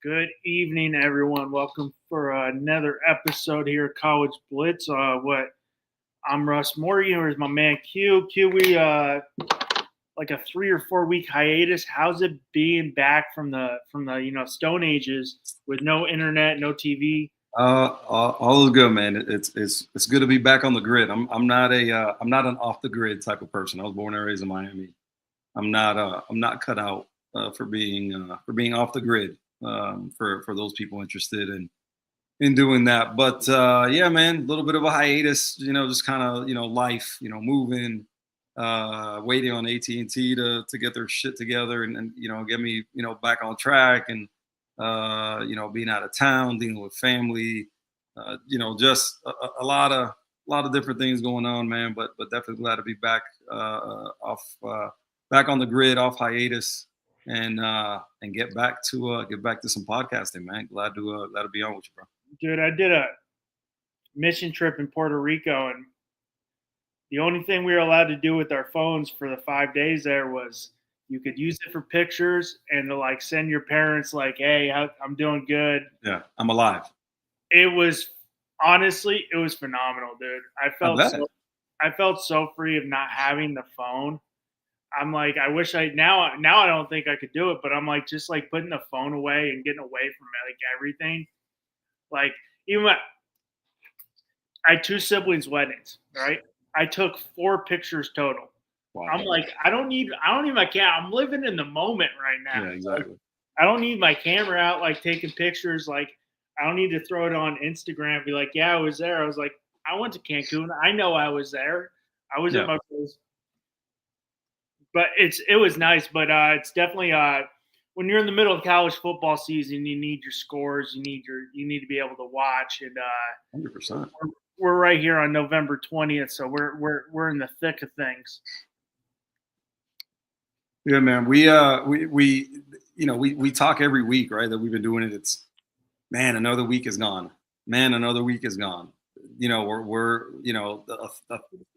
Good evening, everyone. Welcome for another episode here at College Blitz. I'm Russ Morgan. Here's my man Q. Q, we like a 3 or 4 week hiatus. How's it being back from the Stone Ages with no internet, no TV? All is good, man. It's good to be back on the grid. I'm not an off the grid type of person. I was born and raised in Miami. I'm not cut out for being off the grid. For those people interested in doing that. But yeah, man, a little bit of a hiatus. Just kind of life. Moving, waiting on AT&T to get their shit together and get me back on track and being out of town, dealing with family. Just a lot of different things going on, man. But definitely glad to be back back on the grid, off hiatus, and get back to some podcasting, man. Glad to be on with you, bro. Dude, I did a mission trip in Puerto Rico, and the only thing we were allowed to do with our phones for the 5 days there was you could use it for pictures and to like send your parents like, "Hey, I'm doing good. Yeah, I'm alive." It was honestly, it was phenomenal, dude. I felt so free of not having the phone. I'm like, I wish now I don't think I could do it, but I'm like, just like putting the phone away and getting away from like everything. Like I had two siblings' weddings, right? I took 4 pictures total. Wow. I'm like, I don't need my camera. I'm living in the moment right now. Yeah, exactly. Like, I don't need my camera out, like taking pictures. Like, I don't need to throw it on Instagram and be like, yeah, I was there. I was like, I went to Cancun. I know I was there. I was at my place. But it was nice, but it's definitely when you're in the middle of college football season, you need your scores, you need to be able to watch, and 100%. We're right here on November 20th, so we're in the thick of things. Yeah, man. We talk every week, right? That we've been doing it. It's another week is gone. Another week is gone. We're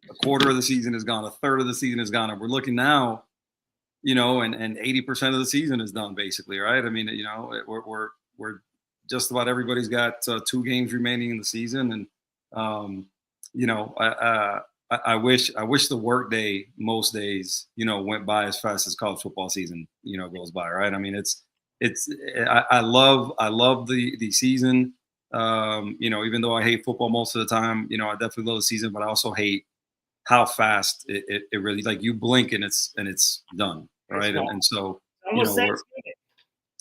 a quarter of the season is gone, a third of the season is gone, and we're looking now, and 80% of the season is done basically, right? I mean, we're just about everybody's got 2 games remaining in the season, and I wish the work day most days went by as fast as college football season goes by, right? I mean, I love the season. Even though I hate football most of the time, I definitely love the season, but I also hate how fast it really, like, you blink and it's done, right? And so,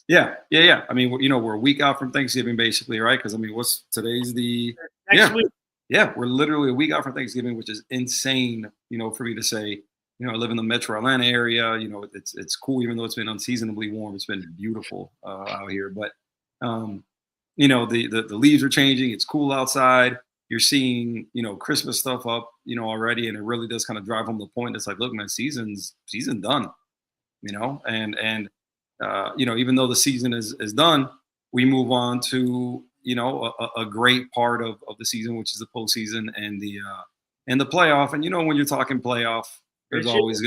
yeah. I mean, we're a week out from Thanksgiving, basically, right? Because I mean, today's the next week. Yeah, we're literally a week out from Thanksgiving, which is insane, for me to say. I live in the Metro Atlanta area. It's cool, even though it's been unseasonably warm. It's been beautiful out here, but the leaves are changing. It's cool outside. You're seeing, Christmas stuff up, already. And it really does kind of drive home the point. It's like, look, man, season's done, and even though the season is done, we move on to, a great part of the season, which is the postseason and the playoff. And, when you're talking playoff, there's always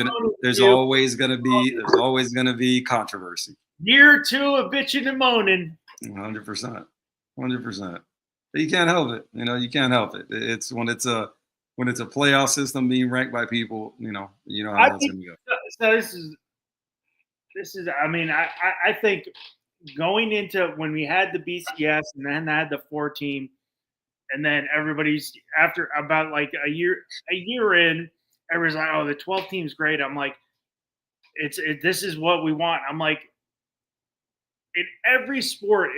gonna be controversy. Year 2 of bitching and moaning. 100%. You can't help it. You can't help it. It's when it's a playoff system being ranked by people. How that's gonna go. So this is. I mean, I think going into when we had the BCS and then had the 4-team, and then everybody's after about like a year in, everybody's like, oh, the 12 team's great. I'm like, this is what we want. I'm like, in every sport,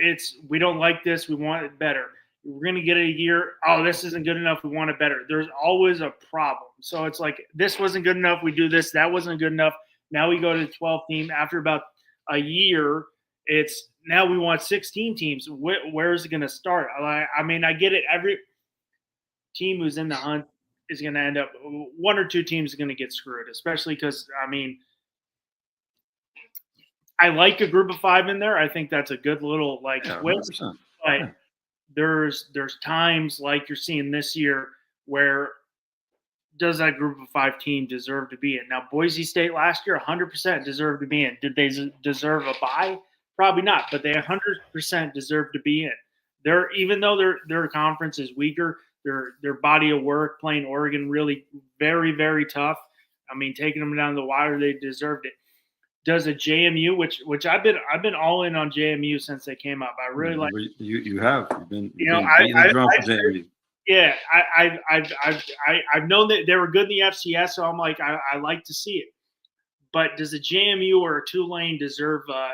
we don't like this, we want it better. We're going to get a year, oh, this isn't good enough, we want it better. There's always a problem. So it's like, this wasn't good enough, we do this, that wasn't good enough. Now we go to the 12 team. After about a year, it's now we want 16 teams. Where is it going to start? I mean, I get it. Every team who's in the hunt is going to end up, 1 or 2 teams are going to get screwed, especially because, I mean, I like a group of 5 in there. I think that's a good little twist. But there's times like you're seeing this year where does that group of 5 team deserve to be in? Now, Boise State last year, 100% deserved to be in. Did they deserve a bye? Probably not, but they 100% deserve to be in. Even though their conference is weaker, their body of work playing Oregon really very very tough. I mean, taking them down the wire, they deserved it. Does a JMU, which I've been all in on JMU since they came up. I really like. You have you've You know, been beating the drum for JMU. Yeah, I've known that they were good in the FCS, so I'm like I like to see it. But does a JMU or a Tulane deserve a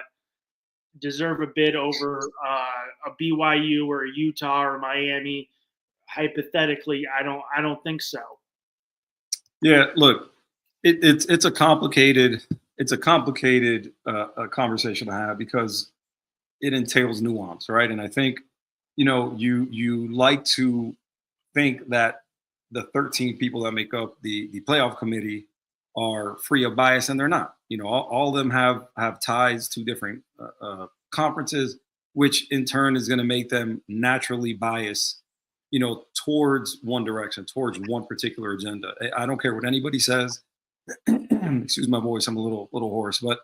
bid over a BYU or a Utah or Miami? Hypothetically, I don't think so. Yeah, look, it's a complicated conversation to have because it entails nuance, right? And I think you like to think that the 13 people that make up the playoff committee are free of bias, and they're not. All of them have ties to different conferences, which in turn is going to make them naturally biased, towards one direction, towards one particular agenda. I don't care what anybody says. Excuse my voice, I'm a little hoarse, but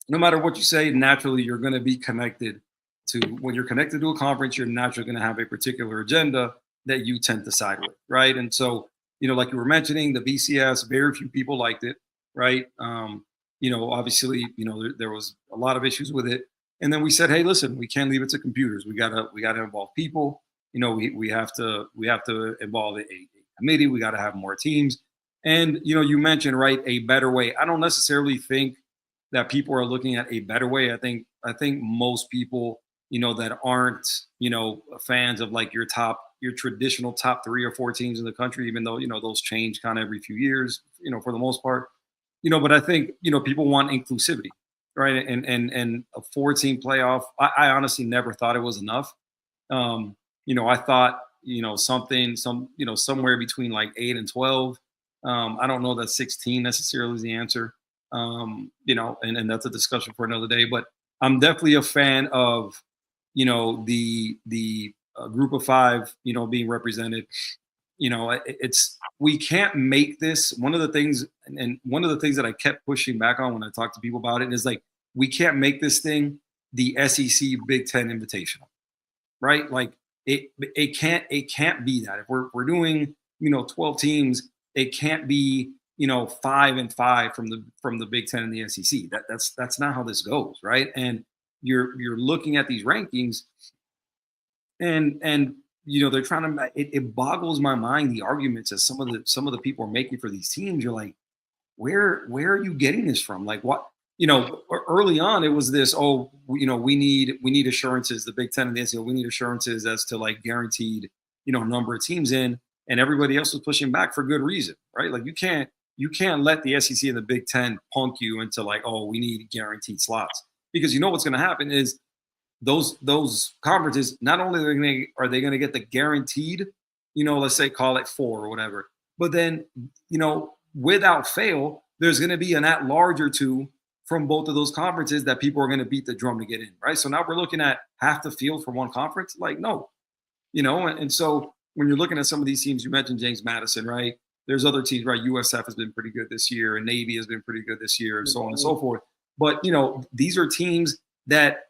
no matter what you say, naturally you're going to be connected to. When you're connected to a conference, you're naturally going to have a particular agenda that you tend to side with, right? And so, like you were mentioning, the BCS, very few people liked it, right? Obviously, there was a lot of issues with it, and then we said, hey, listen, we can't leave it to computers. We gotta involve people. We have to involve a committee. We got to have more teams. And you mentioned, right, a better way. I don't necessarily think that people are looking at a better way. I think most people, that aren't, fans of like your traditional top 3 or 4 teams in the country, even though, those change kind of every few years, for the most part, but I think, people want inclusivity, right? And a 4-team playoff, I honestly never thought it was enough. I thought, somewhere between like 8 and 12. I don't know that 16 necessarily is the answer. And that's a discussion for another day, but I'm definitely a fan of, the group of 5, being represented. We can't make this one of the things, and one of the things that I kept pushing back on when I talked to people about it is like, we can't make this thing the SEC Big Ten Invitational, right? Like it can't be that. If we're doing, 12 teams, it can't be, 5 and 5 from the Big Ten and the SEC. That's not how this goes, right? And you're looking at these rankings, and they're trying to. It boggles my mind, the arguments that some of the people are making for these teams. You're like, where are you getting this from? Like, what? Early on it was this. Oh, we need assurances. The Big Ten and the SEC, we need assurances as to like guaranteed, number of teams in. And everybody else was pushing back for good reason, right? Like you can't let the SEC and the Big Ten punk you into like, oh, we need guaranteed slots, because what's going to happen is those conferences, not only are they going to get the guaranteed, let's say call it 4 or whatever, but then without fail, there's going to be an at-large or 2 from both of those conferences that people are going to beat the drum to get in, right? So now we're looking at half the field for one conference, like no, and so. When you're looking at some of these teams, you mentioned James Madison, right? There's other teams, right? USF has been pretty good this year, and Navy has been pretty good this year, and so on and so forth. But these are teams that,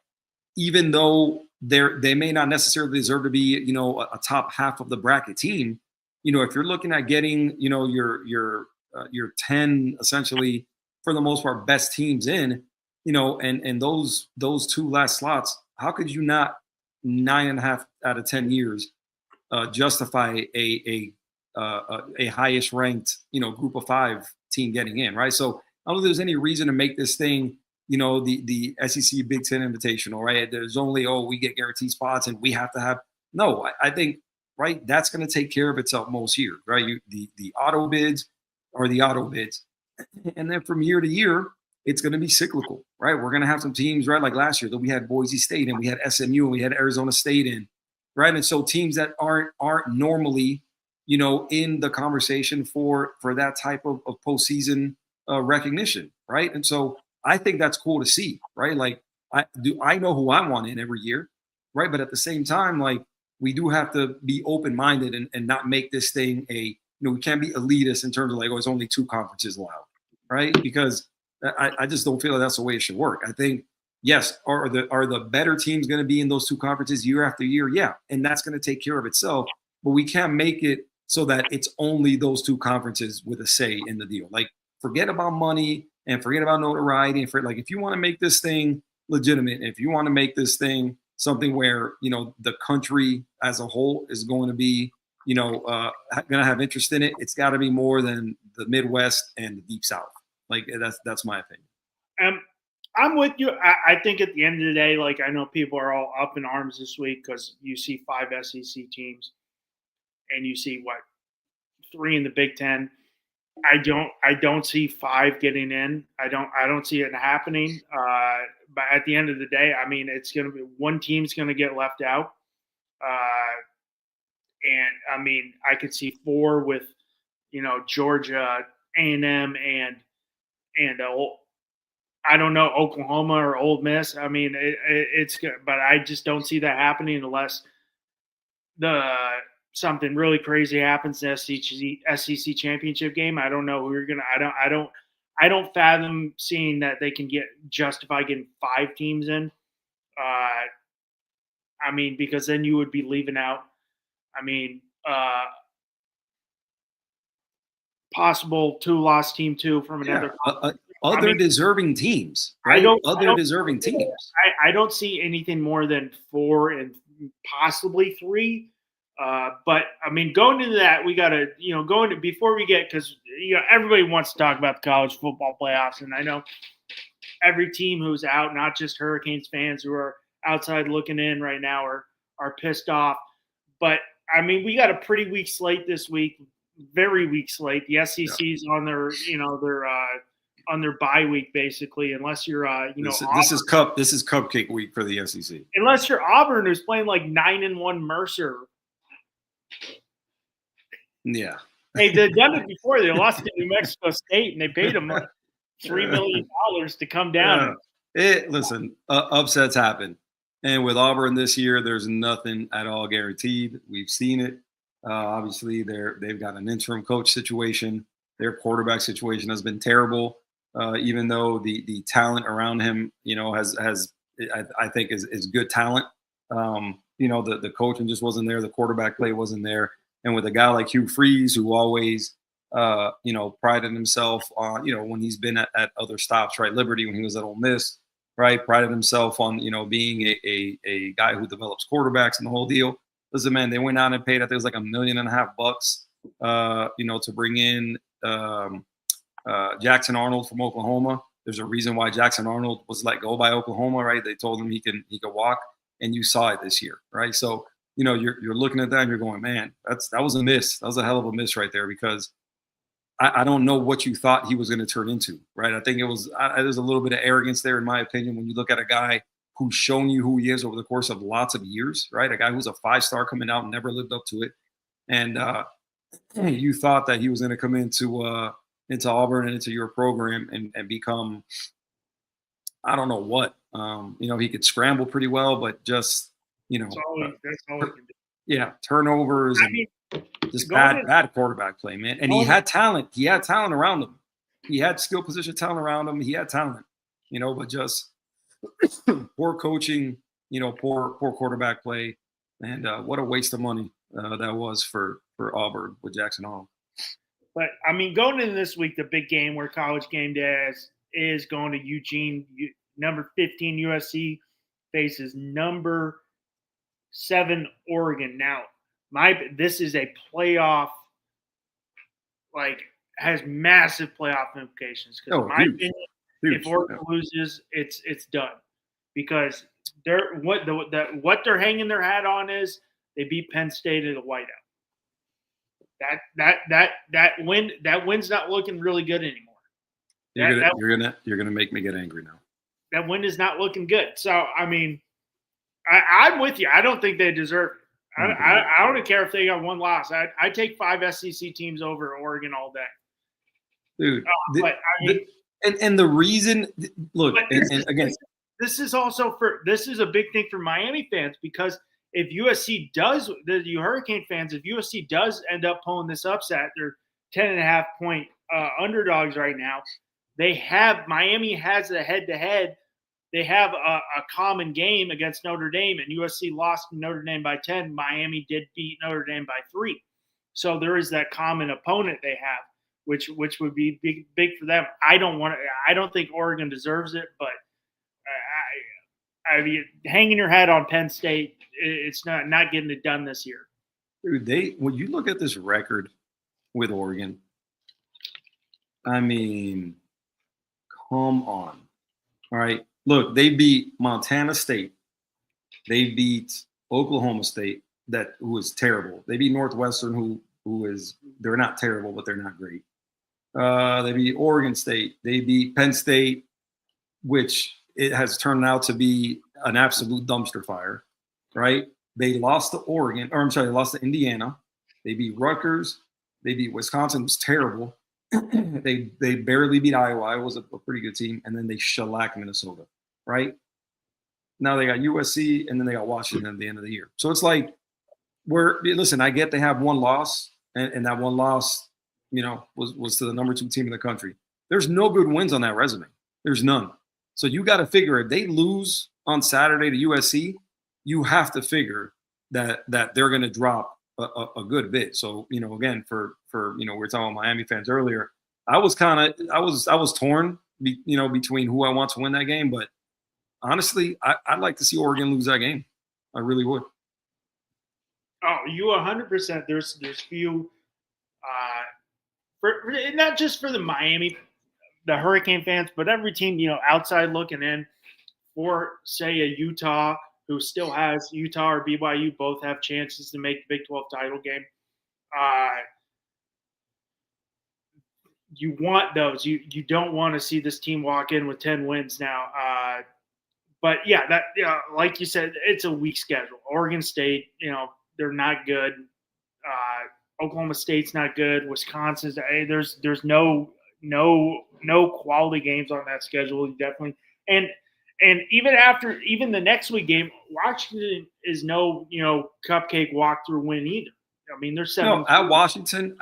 even though they may not necessarily deserve to be, a top half of the bracket team, if you're looking at getting, your 10 essentially for the most part best teams in, and those 2 last slots, how could you not 9.5 out of 10 years? Justify a highest ranked, group of 5 team getting in, right? So I don't think there's any reason to make this thing, the SEC Big Ten Invitational, right? There's only, we get guaranteed spots and we have to have. No, I think, right, that's going to take care of itself most years, right? The auto bids are the auto bids. And then from year to year, it's going to be cyclical, right? We're going to have some teams, right, like last year that we had Boise State and we had SMU and we had Arizona State in. Right. And so teams that aren't normally, in the conversation for that type of postseason recognition. Right. And so I think that's cool to see. Right. Like I know who I want in every year. Right. But at the same time, like we do have to be open minded and not make this thing we can't be elitist in terms of like, it's only 2 conferences allowed. Right. Because I just don't feel like that's the way it should work. I think Yes, are the better teams going to be in those two conferences year after year? Yeah, and that's going to take care of itself. But we can't make it so that it's only those two conferences with a say in the deal. Like, forget about money and forget about notoriety. And if you want to make this thing legitimate, if you want to make this thing something where the country as a whole is going to be going to have interest in it, it's got to be more than the Midwest and the Deep South. Like that's my opinion. I'm with you. I think at the end of the day, like, I know people are all up in arms this week because you see 5 SEC teams and you see 3 in the Big Ten. I don't see 5 getting in. I don't see it happening. But at the end of the day, I mean, it's going to be one team's going to get left out. And I mean, I could see 4 with, Georgia, A&M, and I don't know, Oklahoma or Ole Miss. I mean, it's good, but I just don't see that happening unless something really crazy happens in the SEC championship game. I don't know who you're gonna. I don't fathom seeing that they can justify getting 5 teams in. I mean, because then you would be leaving out. I mean, possible 2-loss team 2 from another. Other deserving teams, right? Deserving teams. I don't see anything more than 4 and possibly 3. But I mean, going into that, we got to, before we get, because everybody wants to talk about the college football playoffs, and I know every team who's out, not just Hurricanes fans who are outside looking in right now, are pissed off. But I mean, we got a pretty weak slate this week, very weak slate. The SEC's on their, on their bye week, basically, unless you're, this is cupcake week for the SEC. Unless you're Auburn, who's playing like 9-1 Mercer. Yeah. Hey, they've done it before. They lost to New Mexico State, and they paid them like $3 million to come down. Listen, upsets happen. And with Auburn this year, there's nothing at all guaranteed. We've seen it. Obviously, they've got an interim coach situation. Their quarterback situation has been terrible. Even though the talent around him, I think is good talent. The coaching just wasn't there. The quarterback play wasn't there. And with a guy like Hugh Freeze, who always, prided himself on, when he's been at other stops, right? Liberty, when he was at Ole Miss, right? Prided himself on, being a guy who develops quarterbacks and the whole deal. Listen, man, they went out and paid, I think it was like $1.5 million, to bring in Jackson Arnold from Oklahoma. There's a reason why Jackson Arnold was let go by Oklahoma, right? They told him he could walk, and you saw it this year, right? So, you're looking at that and you're going, man, that was a miss. That was a hell of a miss right there, because I don't know what you thought he was going to turn into, right? I think there's a little bit of arrogance there, in my opinion, when you look at a guy who's shown you who he is over the course of lots of years, right? A guy who's a 5-star coming out and never lived up to it. And you thought that he was going to come into Auburn and into your program and become, I don't know what, he could scramble pretty well, but just, that's all he can do. Yeah, turnovers and just bad quarterback play, man. And he had talent. He had talent around him. He had skill position talent around him. He had talent, but just poor coaching, poor quarterback play. And what a waste of money that was for Auburn with Jackson Arnold. But, I mean, going into this week, the big game where College Game Day is going to Eugene. Number 15 USC faces number 7 Oregon. Now, this is a playoff, has massive playoff implications. Because in my opinion, if Oregon loses, it's done. Because what they're hanging their hat on is they beat Penn State at a whiteout. That win's not looking really good anymore. You're gonna make me get angry now. That win is not looking good. So I mean, I'm with you. I don't think they deserve it. I don't care if they got 1 loss. I take 5 SEC teams over Oregon all day. Dude, and the reason, look, again, this is a big thing for Miami fans, because if USC does, the Hurricane fans, if USC does end up pulling this upset, they're 10.5 point underdogs right now. Miami has a head-to-head they have a common game against Notre Dame, and USC lost to Notre Dame by 10. Miami did beat Notre Dame by 3. So there is that common opponent they have, which would be big for them. I don't think Oregon deserves it, but I mean, hanging your hat on Penn State, it's not getting it done this year. Dude, when you look at this record with Oregon, I mean, come on. All right. Look, they beat Montana State. They beat Oklahoma State, who is terrible. They beat Northwestern, they're not terrible, but they're not great. They beat Oregon State. They beat Penn State, which it has turned out to be an absolute dumpster fire, right? They lost to they lost to Indiana. They beat Rutgers. They beat Wisconsin, was terrible. They barely beat Iowa. It was a pretty good team. And then they shellacked Minnesota, right? Now they got USC, and then they got Washington at the end of the year. So it's like, listen, I get they have one loss, and that one loss, was to the number 2 team in the country. There's no good wins on that resume. There's none. So you got to figure if they lose on Saturday to USC, you have to figure that they're going to drop a good bit. So, again, for we were talking about Miami fans earlier, I was torn, between who I want to win that game. But honestly, I'd like to see Oregon lose that game. I really would. Oh, you 100%. There's few, not just for the Miami, the Hurricane fans, but every team, outside looking in, for say a Utah, who still has Utah or BYU both have chances to make the Big 12 title game. You want those. You don't want to see this team walk in with 10 wins now. But yeah, like you said, it's a weak schedule. Oregon State, they're not good. Oklahoma State's not good. Wisconsin's there's no quality games on that schedule. Definitely, and even the next week game, Washington is no cupcake walkthrough win either. I mean, they're 7. No, at Washington,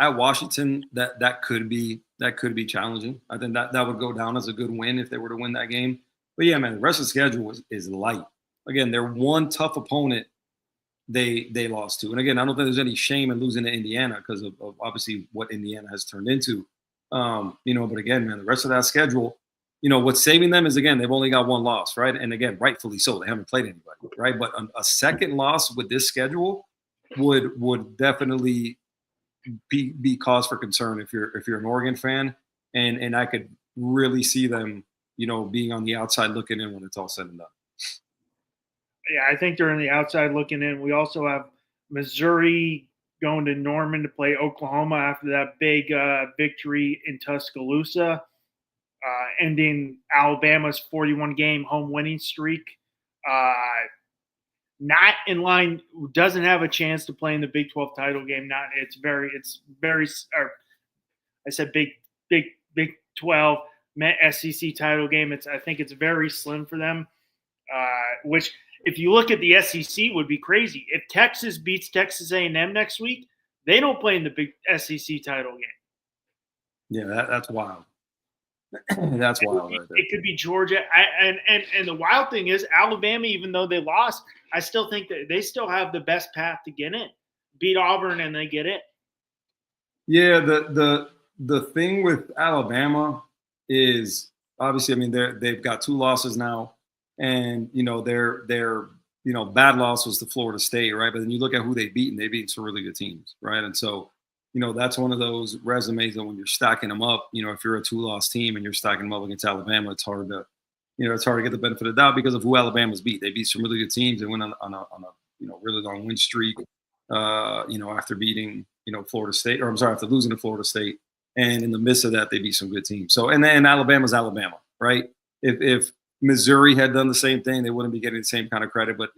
that could be challenging. I think that would go down as a good win if they were to win that game. But yeah, man, the rest of the schedule is light. Again, they're one tough opponent they lost to, and again, I don't think there's any shame in losing to Indiana because of obviously what Indiana has turned into. But again, man, the rest of that schedule, what's saving them is, again, they've only got one loss, right? And again, rightfully so, they haven't played anybody, right? But a second loss with this schedule would definitely be cause for concern if you're an Oregon fan, and I could really see them, being on the outside looking in when it's all said and done. Yeah, I think they're on the outside looking in. We also have Missouri going to Norman to play Oklahoma after that big victory in Tuscaloosa, ending Alabama's 41-game home winning streak. Not in line, doesn't have a chance to play in the Big 12 title game. It's very. I said Big 12 SEC title game. I think it's very slim for them. Which, if you look at the SEC, would be crazy. If Texas beats Texas A&M next week, they don't play in the big SEC title game. Yeah, that's wild. That's wild right there. It could be Georgia. And the wild thing is, Alabama, even though they lost, I still think that they still have the best path to get in. Beat Auburn and they get in. Yeah, the thing with Alabama is, obviously, I mean, they've got 2 losses now, and their bad loss was to Florida State, right? But then you look at who they beat, and they beat some really good teams, right? And so, that's one of those resumes that when you're stacking them up, if you're a 2-loss team and you're stacking them up against Alabama, it's hard to get the benefit of the doubt because of who Alabama's beat. They beat some really good teams. They went on a really long win streak, after beating, Florida State, after losing to Florida State. And in the midst of that, they beat some good teams. So, and then Alabama's Alabama, right? If Missouri had done the same thing, they wouldn't be getting the same kind of credit. But,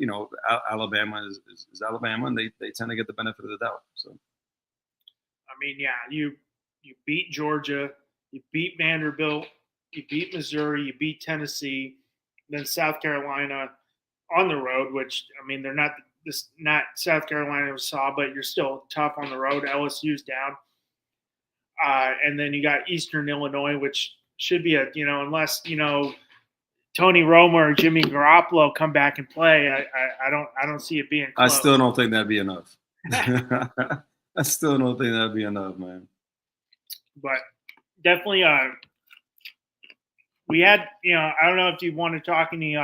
Alabama is Alabama, and they tend to get the benefit of the doubt. So, I mean, yeah, you beat Georgia, you beat Vanderbilt, you beat Missouri, you beat Tennessee, then South Carolina on the road, which, I mean, they're not South Carolina saw, but you're still tough on the road. LSU's down. And then you got Eastern Illinois, which should be unless, Tony Romo or Jimmy Garoppolo come back and play, I don't see it being close. I still don't think that'd be enough. I still don't think that'd be enough, man. But definitely, we had, I don't know if you want to talk any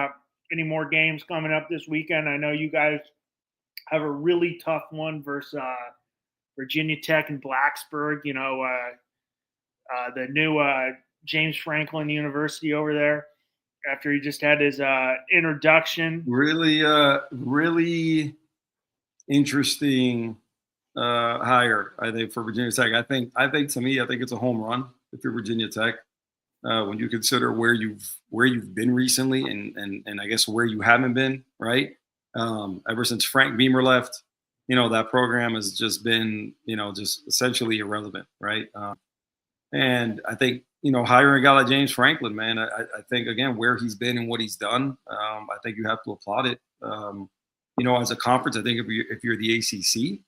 more games coming up this weekend. I know you guys have a really tough one versus Virginia Tech and Blacksburg. The new James Franklin University over there. After he just had his introduction, really interesting hire, I think, for Virginia Tech. I think to me, I think it's a home run if you're Virginia Tech. When you consider where you've been recently and I guess where you haven't been, right? Ever since Frank Beamer left, that program has just been, just essentially irrelevant, right? And I think, hiring a guy like James Franklin, man, I think, again, where he's been and what he's done, I think you have to applaud it. As a conference, I think if you're the ACC,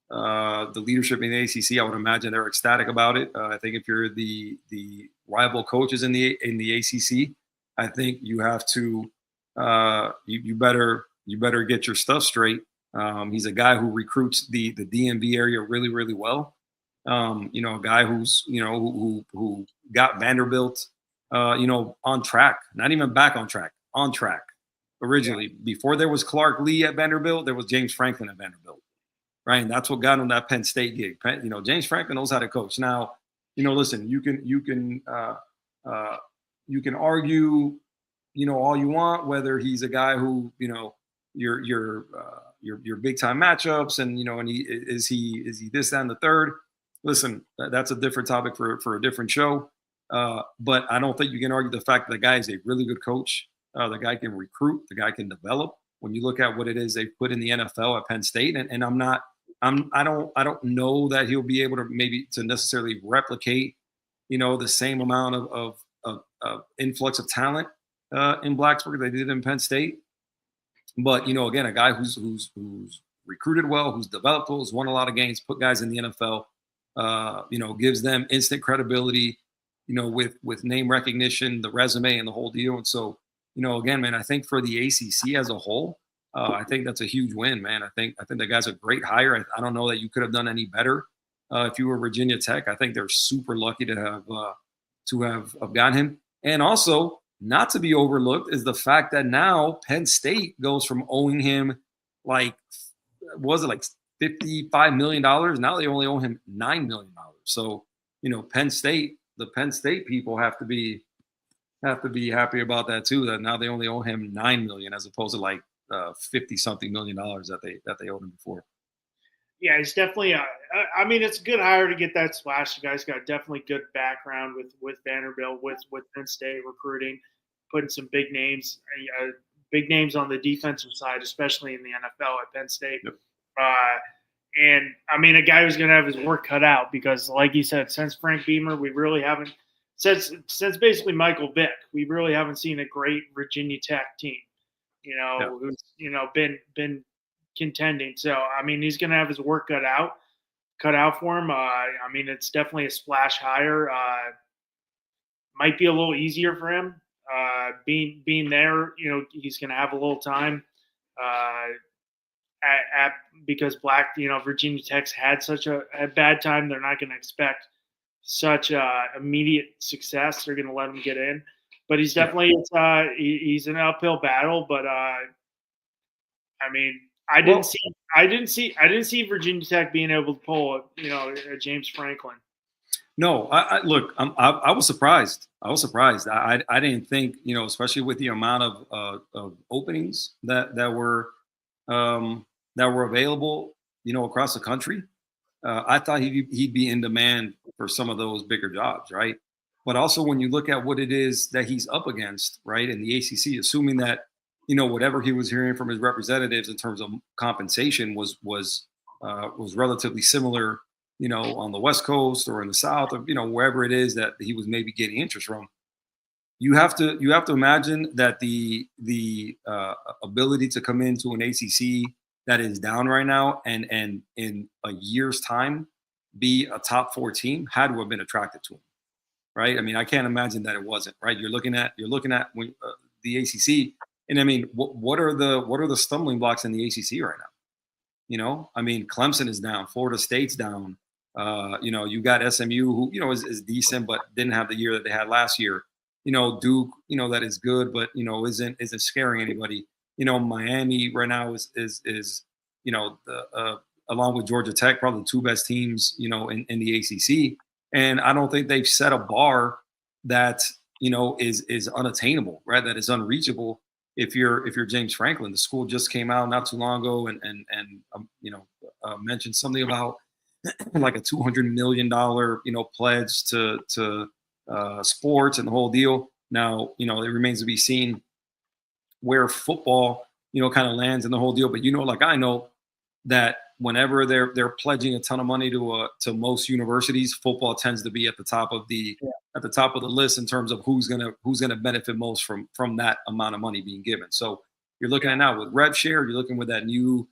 the leadership in the ACC, I would imagine they're ecstatic about it. I think if you're the rival coaches in the ACC, I think you have to you better get your stuff straight. He's a guy who recruits the DMV area really, really well. A guy who's who got Vanderbilt on track, not even back on track originally. Yeah. Before there was Clark Lee at Vanderbilt, there was James Franklin at Vanderbilt. Right, and that's what got him that Penn State gig. James Franklin knows how to coach. Now, listen, you can argue, all you want, whether he's a guy who, your big time matchups, and and is he this, that, and the third. Listen, that's a different topic for a different show. But I don't think you can argue the fact that the guy is a really good coach. The guy can recruit. The guy can develop. When you look at what it is they put in the NFL at Penn State, and I don't know that he'll be able to necessarily replicate, the same amount of influx of talent in Blacksburg they did in Penn State. But again, a guy who's recruited well, who's developed well, who's won a lot of games, put guys in the NFL, gives them instant credibility, with name recognition, the resume, and the whole deal. And so, again, man, I think for the ACC as a whole, I think that's a huge win, man. I think that guy's a great hire. I don't know that you could have done any better if you were Virginia Tech. I think they're super lucky to have gotten him. And also, not to be overlooked is the fact that now Penn State goes from owing him like $55 million. Now they only owe him $9 million. So, Penn State, the Penn State people have to be happy about that too. That now they only owe him $9 million as opposed to like 50-something million dollars that they owed him before. Yeah, it's definitely it's a good hire to get that splash. You guys got definitely good background with Vanderbilt, with Penn State recruiting, putting some big names on the defensive side, especially in the NFL at Penn State. Yep. And a guy who's going to have his work cut out because, like you said, since Frank Beamer, we really haven't since basically Michael Vick, we really haven't seen a great Virginia Tech team. Who's been contending. So he's going to have his work cut out for him. It's definitely a splash hire. Might be a little easier for him. Being there, he's going to have a little time. Because Virginia Tech's had such a bad time, they're not going to expect such immediate success. They're going to let him get in. But he's definitely he's an uphill battle. But I didn't see Virginia Tech being able to pull a James Franklin. No, I was surprised. I didn't think, especially with the amount of openings that were available, across the country. I thought he'd be in demand for some of those bigger jobs, right? But also when you look at what it is that he's up against, right, in the ACC, assuming that, whatever he was hearing from his representatives in terms of compensation was relatively similar, on the West Coast or in the South, or wherever it is that he was maybe getting interest from. You have to imagine that the ability to come into an ACC that is down right now and in a year's time be a top 4 team had to have been attracted to him, right? I can't imagine that it wasn't, right? You're looking at when the ACC. And I mean, what are the stumbling blocks in the ACC right now? You know, I mean, Clemson is down, Florida State's down. You know, you got SMU, who, you know, is decent, but didn't have the year that they had last year. You know, Duke, you know, that is good, but, you know, isn't scaring anybody. You know, Miami right now is you know, along with Georgia Tech, probably the two best teams, you know, in the ACC. And I don't think they've set a bar that, you know, is unattainable, right? That is unreachable. If you're James Franklin. The school just came out not too long ago and you know, mentioned something about like a $200 million, you know, pledge to sports and the whole deal. Now, you know, it remains to be seen where football, you know, kind of lands in the whole deal. But, you know, like I know that whenever they're pledging a ton of money to most universities, football tends to be at the top of the list in terms of who's gonna benefit most from that amount of money being given. So you're looking at now with rev share, you're looking with that new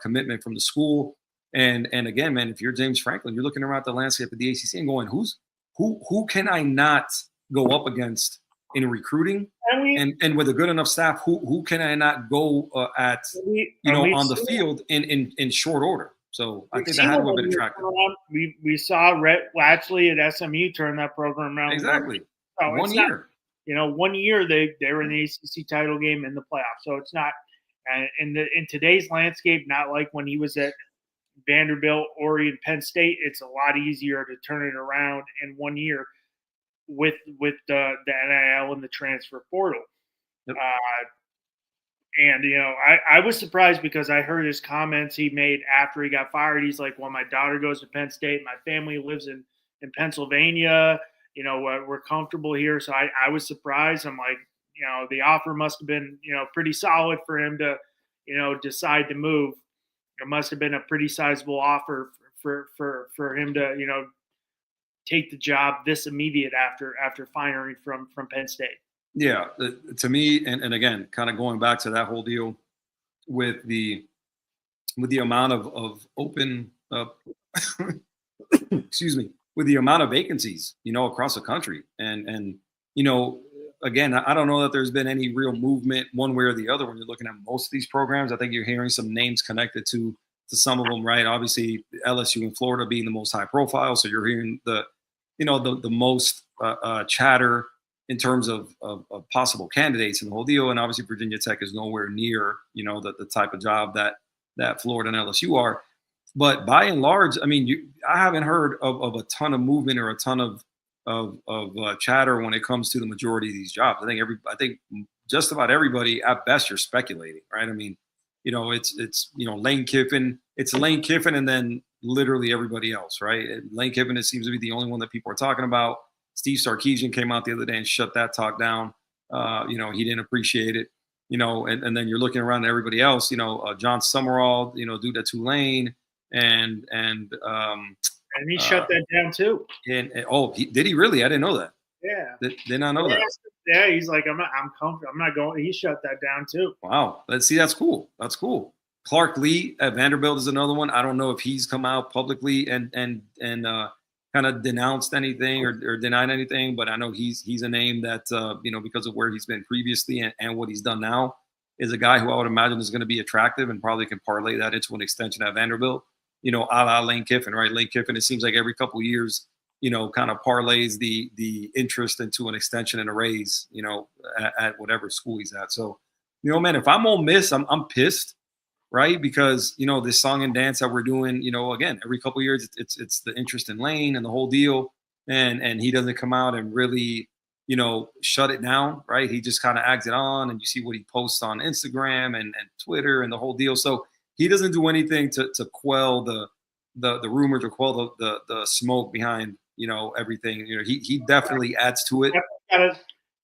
commitment from the school, and again, man, if you're James Franklin, you're looking around the landscape of the ACC and going, who can I not go up against in recruiting? And with a good enough staff, who can I not go at, you know, on the field in short order? So I think that had to have been attractive. We saw Rhett Latchley at SMU turn that program around. Exactly. So 1 year. You know, 1 year they were in the ACC title game in the playoffs. So it's not in today's landscape, not like when he was at Vanderbilt, Oregon, Penn State. It's a lot easier to turn it around in 1 year with the NIL and the transfer portal. Yep. And, you know, I was surprised because I heard his comments he made after he got fired. He's like, well, my daughter goes to Penn State. My family lives in Pennsylvania. You know, we're comfortable here. So I was surprised. I'm like, you know, the offer must have been, you know, pretty solid for him to, you know, decide to move. It must have been a pretty sizable offer for him to, you know, take the job this immediate after firing from Penn State. Yeah, to me, and again, kind of going back to that whole deal with the amount of open, excuse me, with the amount of vacancies, you know, across the country, and you know, again, I don't know that there's been any real movement one way or the other when you're looking at most of these programs. I think you're hearing some names connected to some of them, right? Obviously, LSU and Florida being the most high profile, so you're hearing the most chatter in terms of possible candidates and the whole deal. And obviously Virginia Tech is nowhere near, you know, the type of job that Florida and LSU are. But by and large, I mean, I haven't heard of a ton of movement or a ton of chatter when it comes to the majority of these jobs. I think just about everybody, at best, you're speculating, right? I mean, you know, it's you know, Lane Kiffin, and then literally everybody else, right? And Lane Kiffin, it seems to be the only one that people are talking about. Steve Sarkisian came out the other day and shut that talk down. You know, he didn't appreciate it. You know, and then you're looking around at everybody else. You know, John Summerall, you know, dude at Tulane, and he shut that down too. And did he really? I didn't know that. Yeah, did not know that. Yeah, he's like, I'm comfortable. I'm not going. He shut that down too. Wow, let's see. That's cool. That's cool. Clark Lee at Vanderbilt is another one. I don't know if he's come out publicly and kind of denounced anything or denied anything, but I know he's a name that you know, because of where he's been previously and what he's done now, is a guy who I would imagine is going to be attractive and probably can parlay that into an extension at Vanderbilt. You know, a la Lane Kiffin, right? Lane Kiffin, it seems like every couple of years, you know, kind of parlays the interest into an extension and a raise, you know, at whatever school he's at. So, you know, man, if I'm Ole Miss, I'm pissed. Right, because you know, this song and dance that we're doing, you know, again, every couple of years, it's the interest in Lane and the whole deal, and he doesn't come out and really, you know, shut it down, right? He just kind of adds it on, and you see what he posts on Instagram and Twitter and the whole deal. So he doesn't do anything to quell the rumors or quell the smoke behind, you know, everything. You know, he definitely adds to it.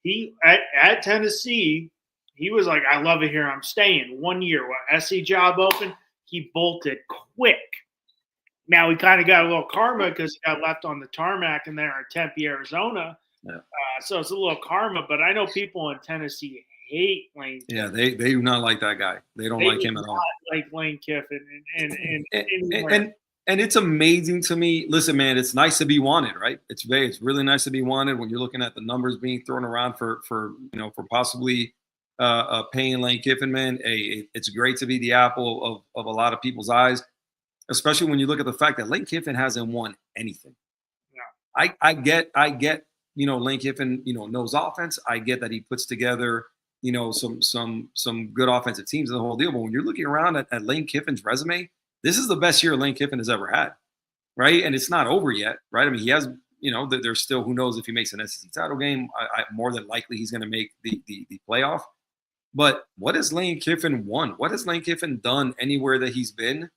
He at Tennessee. He was like, I love it here. I'm staying 1 year. When SC job open, he bolted quick. Now, he kind of got a little karma because he got left on the tarmac in there in Tempe, Arizona. Yeah. So it's a little karma. But I know people in Tennessee hate Lane Kiffin. Yeah, they do not like that guy. They don't like him at all. Like Lane Kiffin. And it's amazing to me. Listen, man, it's nice to be wanted, right? It's really nice to be wanted when you're looking at the numbers being thrown around for possibly paying Lane Kiffin, man. It's great to be the apple of a lot of people's eyes, especially when you look at the fact that Lane Kiffin hasn't won anything. Yeah. I get, Lane Kiffin, knows offense. I get that he puts together, some good offensive teams and the whole deal. But when you're looking around at Lane Kiffin's resume, this is the best year Lane Kiffin has ever had, right? And it's not over yet, right? I mean, he has, there's still, who knows if he makes an SEC title game. More than likely he's going to make the playoff. But what has Lane Kiffin won? What has Lane Kiffin done anywhere that he's been,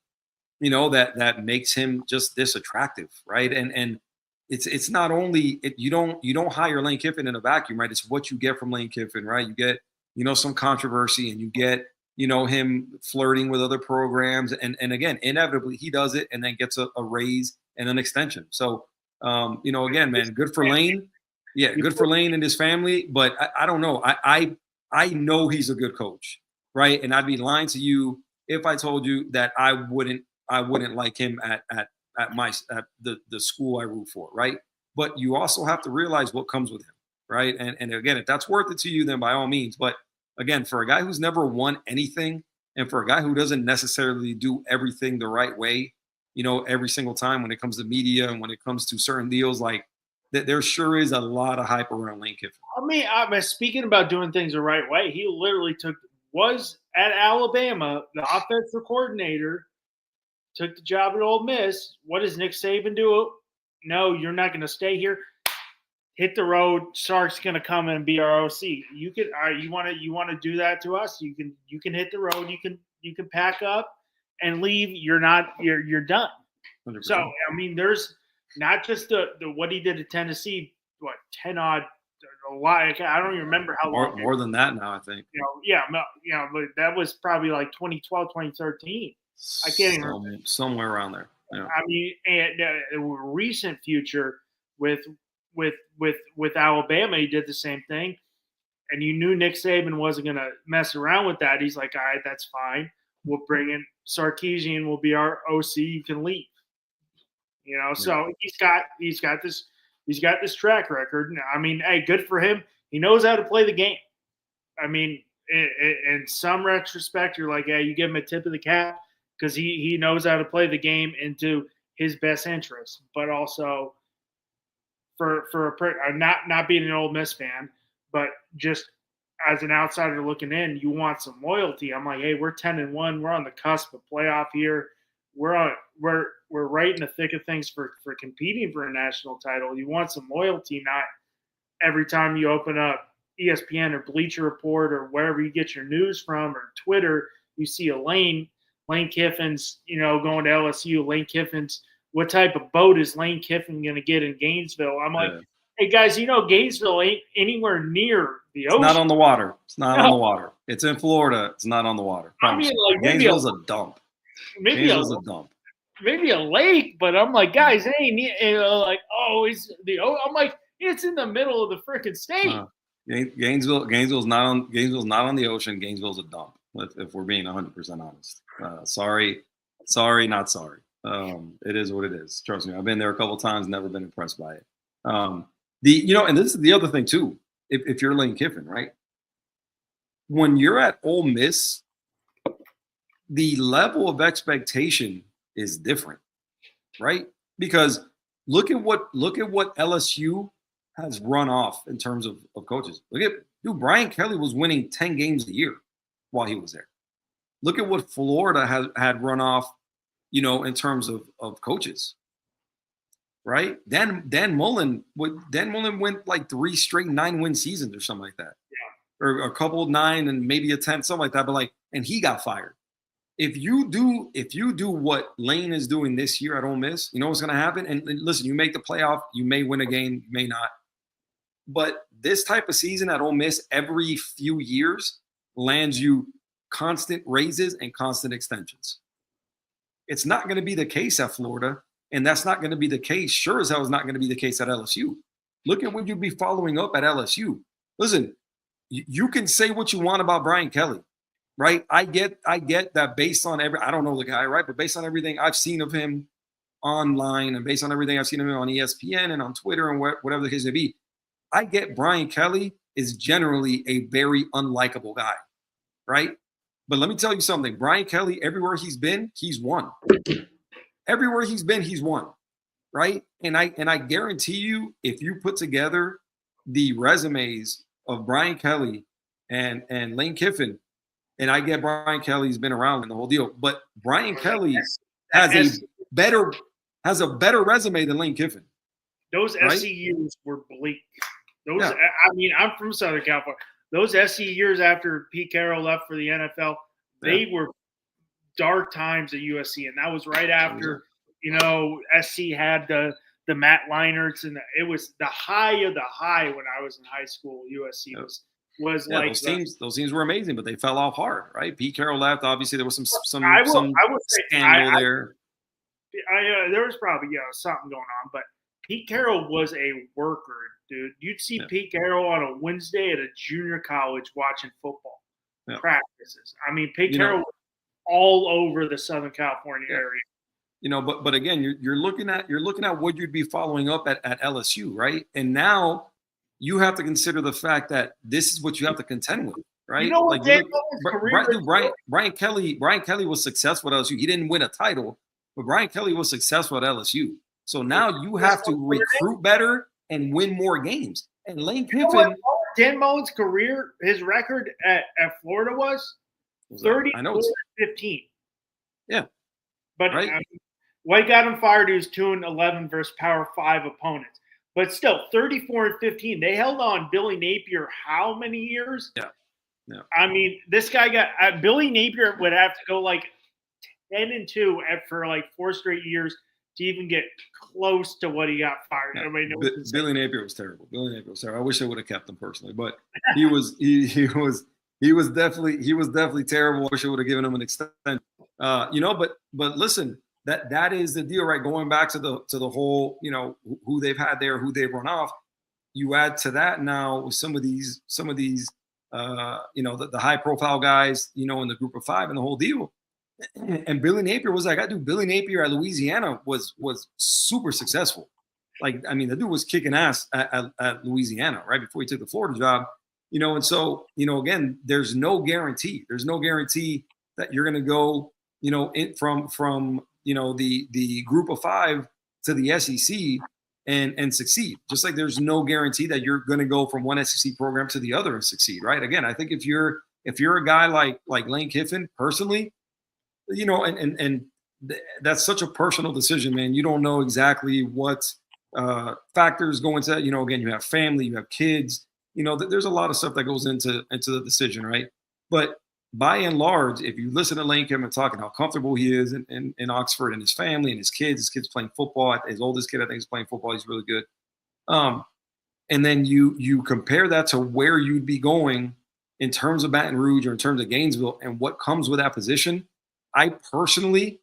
that makes him just this attractive, right? And it's not only you don't hire Lane Kiffin in a vacuum, right? It's what you get from Lane Kiffin, right? You get, some controversy, and you get, him flirting with other programs. And again, inevitably he does it and then gets a raise and an extension. So, again, man, good for Lane. Yeah, good for Lane and his family. But I don't know. I know he's a good coach, right? And I'd be lying to you if I told you that I wouldn't like him at the school I root for, right? But you also have to realize what comes with him, right? And again, if that's worth it to you, then by all means. But again, for a guy who's never won anything, and for a guy who doesn't necessarily do everything the right way, every single time when it comes to media and when it comes to certain deals, like there sure is a lot of hype around Lane Kiffin. I mean, speaking about doing things the right way, he literally was at Alabama, the offensive coordinator, took the job at Ole Miss. What does Nick Saban do? No, you're not going to stay here. Hit the road. Sark's going to come and be our OC. You can. You want to do that to us? You can hit the road. You can pack up and leave. You're done. 100%. So I mean, there's not just the what he did at Tennessee. What 10 odd. A lot. I don't even remember how long. More than that now, I think. But that was probably like 2012, 2013. I can't even remember. Somewhere around there. Yeah. I mean, and recent future with Alabama, he did the same thing, and you knew Nick Saban wasn't going to mess around with that. He's like, all right, that's fine. We'll bring in Sarkisian. Will be our OC. You can leave. So he's got this track record. I mean, hey, good for him. He knows how to play the game. I mean, in some retrospect, you're like, yeah, you give him a tip of the cap because he knows how to play the game into his best interest, but also for not being an Ole Miss fan, but just as an outsider looking in, you want some loyalty. I'm like, hey, we're 10-1. We're on the cusp of playoff here. We're right in the thick of things for competing for a national title. You want some loyalty, not every time you open up ESPN or Bleacher Report or wherever you get your news from or Twitter, you see a Lane Kiffin's, going to LSU. Lane Kiffin's, what type of boat is Lane Kiffin going to get in Gainesville? I'm like, hey guys, Gainesville ain't anywhere near the ocean. It's not on the water. It's not on the water. It's in Florida. It's not on the water. I mean, like Gainesville's a dump. Maybe a dump. Maybe a lake, but I'm like, guys, it ain't like, I'm like, it's in the middle of the freaking state. Gainesville's not on the ocean. Gainesville's a dump. If we're being 100% honest, sorry, not sorry. It is what it is. Trust me, I've been there a couple times, never been impressed by it. And this is the other thing too. If you're Lane Kiffin, right? When you're at Ole Miss, the level of expectation is different, right? Because look at what LSU has run off in terms of coaches. Brian Kelly was winning 10 games a year while he was there. Look at what Florida had run off, in terms of coaches, right? Dan Mullen went like 3 straight 9-win seasons or something like that. Yeah. Or a couple of 9 and maybe a 10, something like that. But and he got fired. If you do what Lane is doing this year at Ole Miss, you know what's going to happen? And listen, you make the playoff, you may win a game, you may not. But this type of season at Ole Miss every few years lands you constant raises and constant extensions. It's not going to be the case at Florida, and that's not going to be the case. Sure as hell is not going to be the case at LSU. Look at what you'd be following up at LSU. Listen, you can say what you want about Brian Kelly. Right. I get that based on I don't know the guy, right? But based on everything I've seen of him, online and based on everything I've seen him on ESPN and on Twitter and whatever the case may be, I get Brian Kelly is generally a very unlikable guy, right? But let me tell you something. Brian Kelly, everywhere he's been, he's won. Everywhere he's been, he's won, right? And I guarantee you, if you put together the resumes of Brian Kelly and Lane Kiffin, and I get Brian Kelly's been around in the whole deal, but Brian Kelly has a better resume than Lane Kiffin. Those right? SC years were bleak. Those, Yeah. I mean, I'm from Southern California. Those SC years after Pete Carroll left for the NFL, they were dark times at USC, and that was right after SC had the Matt Leinerts, and it was the high of the high when I was in high school. USC was like those teams were amazing, but they fell off hard, right? Pete Carroll left. Obviously, there was some scandal there. There was probably something going on, but Pete Carroll was a worker, dude. You'd see Pete Carroll on a Wednesday at a junior college watching football practices. I mean, Pete Carroll was all over the Southern California area. But again, you're looking at what you'd be following up at LSU, right? And now you have to consider the fact that this is what you have to contend with, right? Brian Kelly was successful at LSU. He didn't win a title, but Brian Kelly was successful at LSU. So now you have to recruit better and win more games. And Lane Kiffin, Dan Mullen's career, his record at Florida was 30-15. Yeah, but what got him fired? He was 2-11 versus Power 5 opponents. But still, 34-15. They held on Billy Napier how many years? Yeah. I mean, this guy got Billy Napier would have to go like 10-2 for like 4 straight years to even get close to what he got fired. Yeah. Everybody knows Billy Napier was terrible. I wish I would have kept him personally, but he was definitely terrible. I wish I would have given him an extension. But listen, that is the deal, right? Going back to the whole, who they've had there, who they've run off. You add to that now with some of these, the high profile guys, in the group of 5 and the whole deal. And Billy Napier was like, Billy Napier at Louisiana was super successful. Like, I mean, the dude was kicking ass at Louisiana right before he took the Florida job, and so, again, there's no guarantee. There's no guarantee that you're going to go, from the group of 5 to the SEC and succeed. Just like there's no guarantee that you're going to go from one SEC program to the other and succeed, right? Again, I think if you're a guy like Lane Kiffin, personally, and that's such a personal decision, man. You don't know exactly what factors go into that. Again, you have family, you have kids. There's a lot of stuff that goes into the decision, right? But by and large, if you listen to Lane Kiffin talking how comfortable he is in Oxford and his family and his kids playing football. His oldest kid, I think, is playing football. He's really good. And then you compare that to where you'd be going in terms of Baton Rouge or in terms of Gainesville and what comes with that position. I personally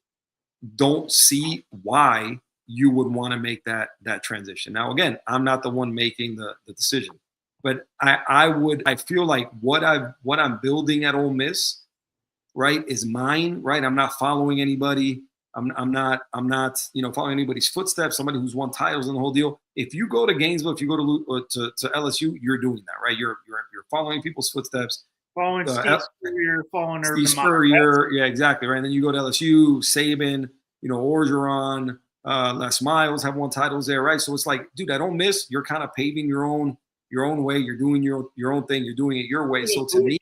don't see why you would want to make that transition. Now, again, I'm not the one making the decision, but I feel like what I'm building at Ole Miss, right, is mine, right? I'm not following anybody. I'm not following anybody's footsteps. Somebody who's won titles and the whole deal. If you go to Gainesville, if you go to LSU, you're doing that, right? You're following people's footsteps. Following Steve Spurrier, following Steve Spurrier, yeah, exactly, right. And then you go to LSU, Saban, Orgeron, Les Miles have won titles there, right? So it's like, dude, I don't miss. You're kind of paving your own way. You're doing your own thing. You're doing it your way. So to me,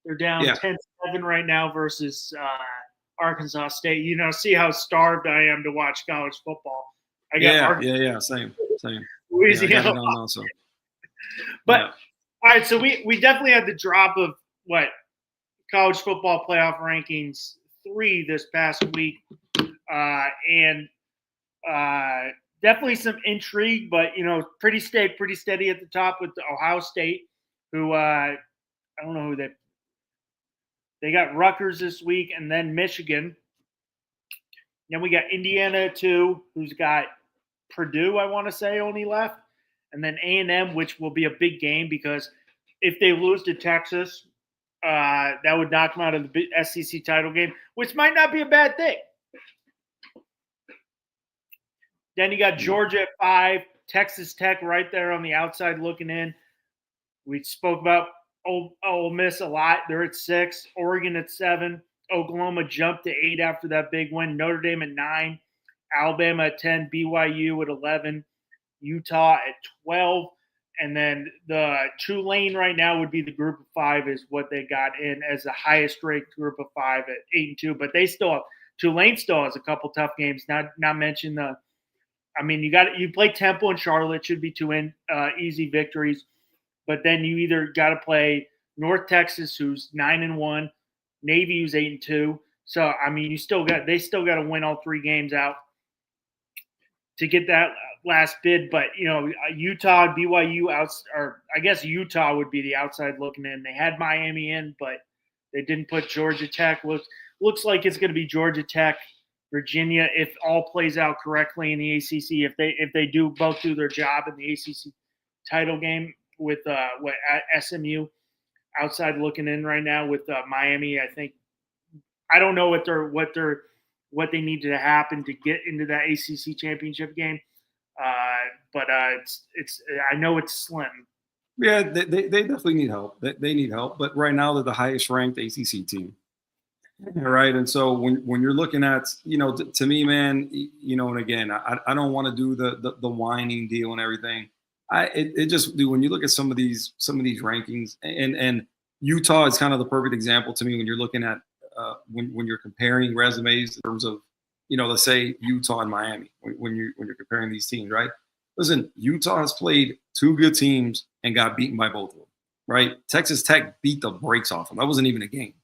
they're down 10-7 right now versus Arkansas State. See how starved I am to watch college football. I got same. Louisiana, also. But all right, so we definitely had the drop of college football playoff rankings 3 this past week, and definitely some intrigue, but pretty steady at the top with Ohio State, who I don't know who they got Rutgers this week, and then Michigan. Then we got Indiana at 2, who's got Purdue, I want to say, only left. And then A&M, which will be a big game because if they lose to Texas, that would knock them out of the SEC title game, which might not be a bad thing. Then you got Georgia at 5, Texas Tech right there on the outside looking in. We spoke about Ole Miss a lot. They're at 6. Oregon at 7. Oklahoma jumped to 8 after that big win. Notre Dame at 9. Alabama at 10. BYU at 11. Utah at 12. And then the Tulane right now would be the group of 5 is what they got in as the highest ranked group of 5 at 8-2. But they still have Tulane still has a couple tough games. Not mention the. I mean, you play Temple and Charlotte, should be 2 easy victories. But then you either got to play North Texas, who's 9-1, Navy, who's 8-2. So I mean, they still got to win all 3 games out to get that last bid. But Utah, BYU or I guess Utah would be the outside looking in. They had Miami in, but they didn't put Georgia Tech. Looks like it's going to be Georgia Tech, Virginia, if all plays out correctly in the ACC. If they both do their job in the ACC title game. With SMU outside looking in right now with Miami. I don't know what they need to happen to get into that ACC championship game, but it's I know it's slim. Yeah, they definitely need help. They need help, but right now they're the highest ranked ACC team. Right. And so when you're looking at, to me, man, and again, I don't want to do the whining deal and everything. It just when you look at some of these rankings and Utah is kind of the perfect example to me when you're looking at when you're comparing resumes in terms of let's say Utah and Miami when you're comparing these teams, right? Listen, Utah has played 2 good teams and got beaten by both of them, right? Texas Tech beat the brakes off them. That wasn't even a game,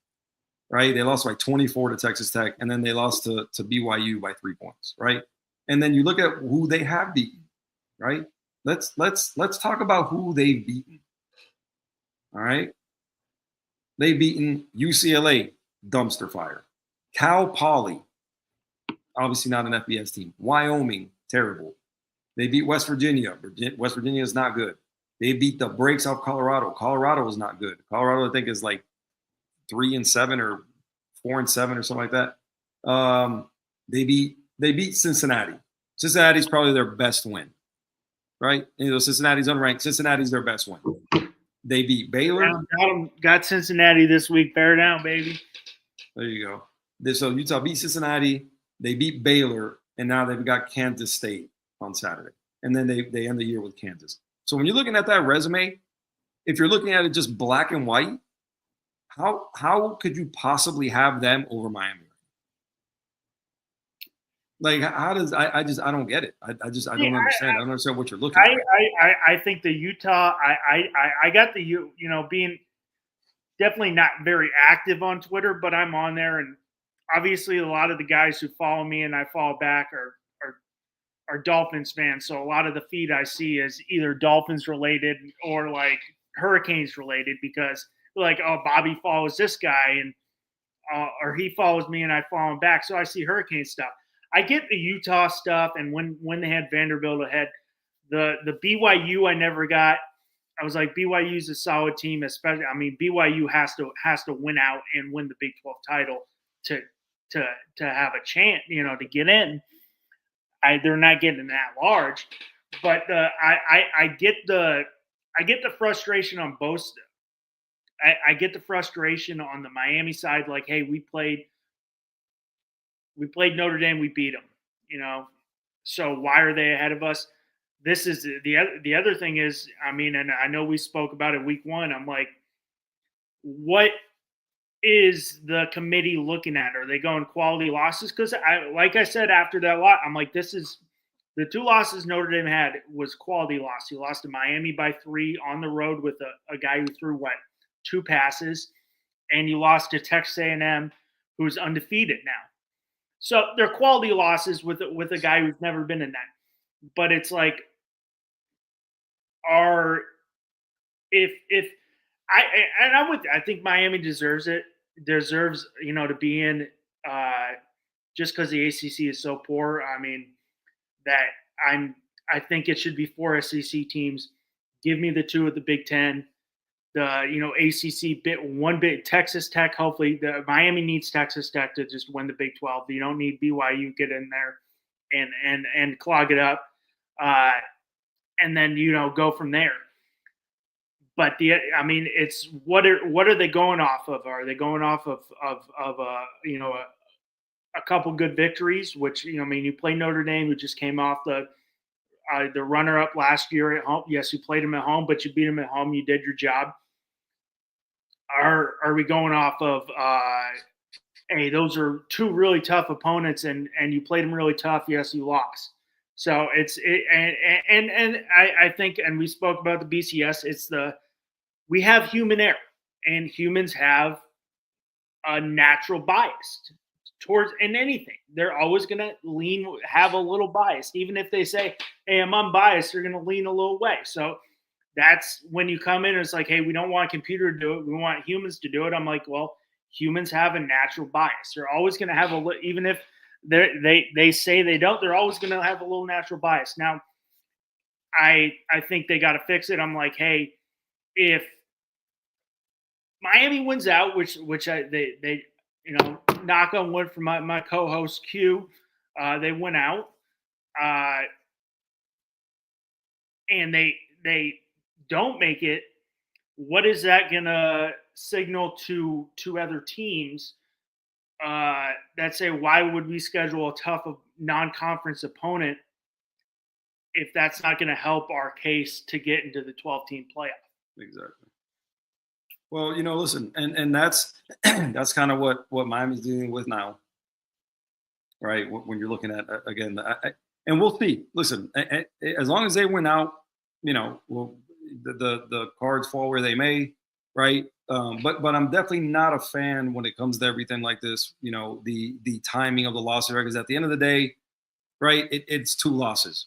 right? They lost by 24 to Texas Tech, and then they lost to BYU by 3 points, right? And then you look at who they have beaten, right? Let's talk about who they've beaten. All right. They've beaten UCLA, dumpster fire. Cal Poly, obviously not an FBS team. Wyoming, terrible. They beat West Virginia. West Virginia is not good. They beat the brakes off Colorado. Colorado is not good. Colorado, I think, is like 3-7 or 4-7 or something like that. They beat Cincinnati. Cincinnati's probably their best win. Right? Cincinnati's unranked. Cincinnati's their best win. They beat Baylor. Got Cincinnati this week. Bear down, baby. There you go. So Utah beat Cincinnati. They beat Baylor. And now they've got Kansas State on Saturday. And then they end the year with Kansas. So when you're looking at that resume, if you're looking at it just black and white, how could you possibly have them over Miami? Like, how does I don't get it. I don't understand. I don't understand what you're looking at. I think the Utah. I got the being definitely not very active on Twitter, but I'm on there, and obviously a lot of the guys who follow me and I follow back are Dolphins fans. So a lot of the feed I see is either Dolphins related or like Hurricanes related because like, oh, Bobby follows this guy and or he follows me and I follow him back. So I see Hurricane stuff. I get the Utah stuff, and when they had Vanderbilt ahead, the BYU I never got. I was like, BYU's a solid team, especially. I mean, BYU has to win out and win the Big 12 title to have a chance, to get in. They're not getting that large, but I get the frustration on both. I get the frustration on the Miami side, like, hey, we played Notre Dame, we beat them, so why are they ahead of us? This is the other thing is, I mean, and I know we spoke about it week 1. I'm like, what is the committee looking at? Are they going quality losses? Because like I said, after that lot, I'm like, this is the 2 losses Notre Dame had was quality loss. You lost to Miami by 3 on the road with a guy who threw 2 passes, and you lost to Texas A&M, who's undefeated now. So they're quality losses with a guy who's never been in that. But it's like, I think Miami deserves it. Deserves, to be in just because the ACC is so poor. I mean, I think it should be 4 SEC teams. Give me the 2 of the Big Ten. The ACC Texas Tech. Hopefully, the Miami needs Texas Tech to just win the Big 12. You don't need BYU get in there and clog it up, and then go from there. But it's what are they going off of? Are they going off of a couple good victories? Which you play Notre Dame, who just came off the runner-up last year at home. Yes, you played them at home, but you beat them at home. You did your job. Are we going off of hey, those are two really tough opponents, and you played them really tough. Yes, you lost. So I think, and we spoke about the BCS. We have human error, and humans have a natural bias towards in anything. They're always going to have a little bias, even if they say, "Hey, I'm unbiased." They're going to lean a little way. So that's when you come in and it's like, "Hey, we don't want a computer to do it. We want humans to do it." I'm like, well, humans have a natural bias. They're always going to have even if they say they don't, they're always going to have a little natural bias. Now, I think they got to fix it. I'm like, hey, if Miami wins out, which they knock on wood for my co-host Q, they win out, and they don't make it. What is that gonna signal to other teams that say, why would we schedule a tough non-conference opponent if that's not going to help our case to get into the 12-team playoff? Exactly. Well, listen, and that's that's kind of what Miami's dealing with now, right? When you're looking at again, and we'll see. Listen, as long as they win out, well, the cards fall where they may, right? But I'm definitely not a fan when it comes to everything like this. The timing of the losses, right? Because at the end of the day, right, it's 2 losses,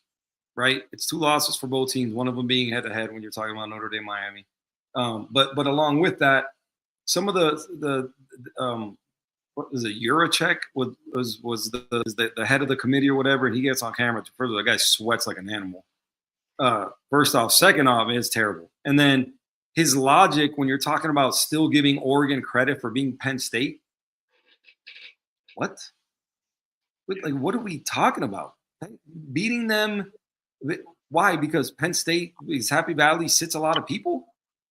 right? It's 2 losses for both teams. One of them being head-to-head when you're talking about Notre Dame, Miami. But along with that, some of the what was it, Juracek was the head of the committee or whatever, and he gets on camera. First of all, the guy sweats like an animal. First off, second off, it's terrible. And then his logic when you're talking about still giving Oregon credit for being Penn State. What? Like, what are we talking about? Beating them? Why? Because Penn State, Happy Valley sits a lot of people?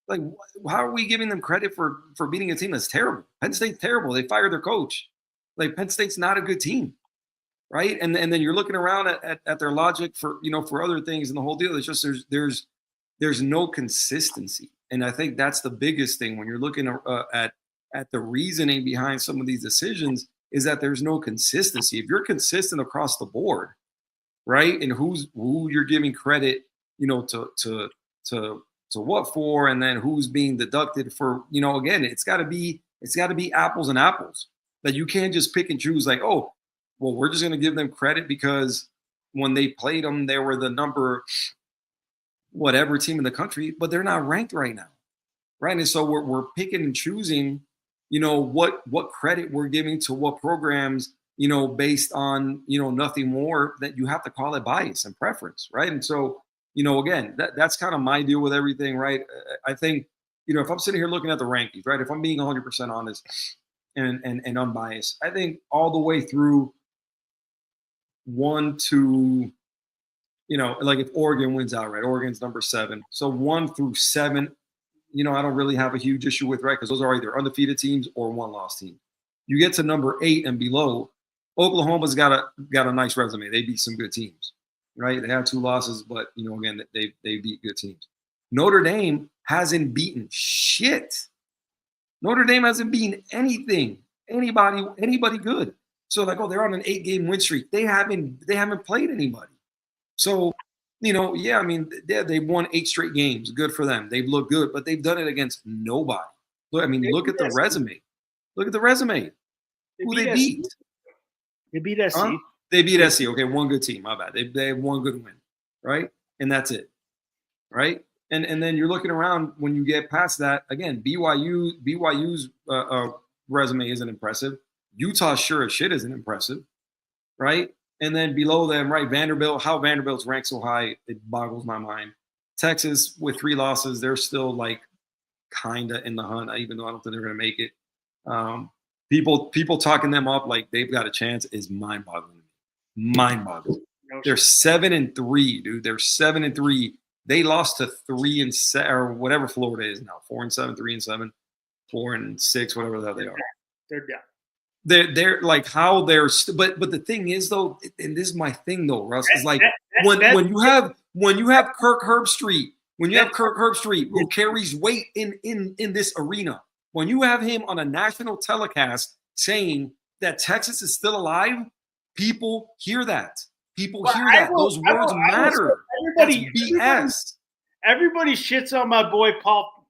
Like, how are we giving them credit for beating a team that's terrible? Penn State's terrible. They fired their coach. Like, Penn State's not a good team, right? And then you're looking around at their logic for for other things and the whole deal. It's just there's no consistency, and I think that's the biggest thing when you're looking at the reasoning behind some of these decisions is that there's no consistency. If you're consistent across the board, right, and who you're giving credit, to what for, and then who's being deducted for, again, it's got to be apples and apples. That you can't just pick and choose like, oh, well, we're just going to give them credit because when they played them, they were the number whatever team in the country, but they're not ranked right now, right? And so we're picking and choosing, what credit we're giving to what programs, based on nothing more that you have to call it bias and preference, right? And so again, that's kind of my deal with everything, right? I think, if I'm sitting here looking at the rankings, right, if I'm being 100% honest and unbiased, I think all the way through 1 to, like if Oregon wins out, right, Oregon's number 7. So 1 through 7, I don't really have a huge issue with, right, because those are either undefeated teams or 1-loss teams. You get to number 8 and below, Oklahoma's got a nice resume. They beat some good teams. Right, they have 2 losses, but again, they beat good teams. Notre Dame hasn't beaten shit. Notre Dame hasn't beaten anybody good. So like, oh, they're on an 8-game win streak. They haven't played anybody. So yeah, I mean, they've won 8 straight games. Good for them. They've looked good, but they've done it against nobody. Look at the resume. Look at the resume. Who they beat? They beat SC. Huh? They beat SC. Okay, one good team. My bad. They have one good win, right? And that's it, right? And then you're looking around when you get past that. Again, BYU's resume isn't impressive. Utah sure as shit isn't impressive, right? And then below them, right, Vanderbilt. How Vanderbilt's ranked so high, it boggles my mind. Texas with 3 losses, they're still like kinda in the hunt, even though I don't think they're going to make it. People talking them up like they've got a chance is mind-boggling. mind-boggling. No They're shit. 7-3, dude. They're 7-3. They lost to 3-7 or whatever Florida is now. 4-7, 3-7, 4-6, whatever the hell they are. They're done. They're like how they're but the thing is though, and this is my thing though, Russ, is like That- when you have Kirk Herbstreit, who carries weight in this arena, when you have him on a national telecast saying that Texas is still alive, people hear that. People hear that. Those words matter. That's BS. Everybody shits on my boy Paul,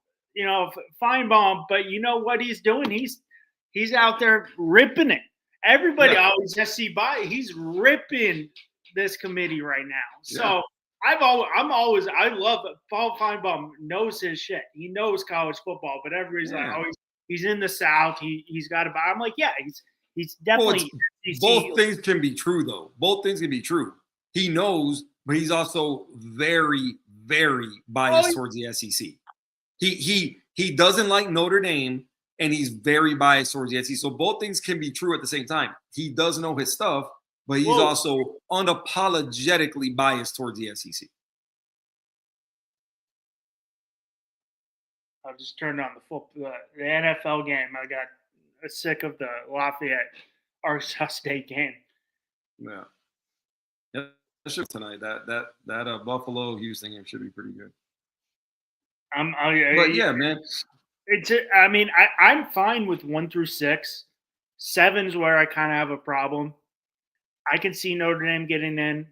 Feinbaum, but you know what he's doing? He's out there ripping it. Everybody always just see by. He's ripping this committee right now. So I love it. Paul Feinbaum knows his shit. He knows college football, but everybody's like, oh, he's in the South. He's got to buy. I'm like, yeah, he's definitely. Both things can be true, though. Both things can be true. He knows, but he's also very, very biased towards the SEC. He doesn't like Notre Dame, and he's very biased towards the SEC. So both things can be true at the same time. He does know his stuff, but he's also unapologetically biased towards the SEC. I just turned on the NFL game. I got sick of the Lafayette Arkansas State game. Yeah. Tonight that Buffalo Houston game should be pretty good. But yeah, man. I'm fine with 1 through 6. 7's where I kind of have a problem. I can see Notre Dame getting in.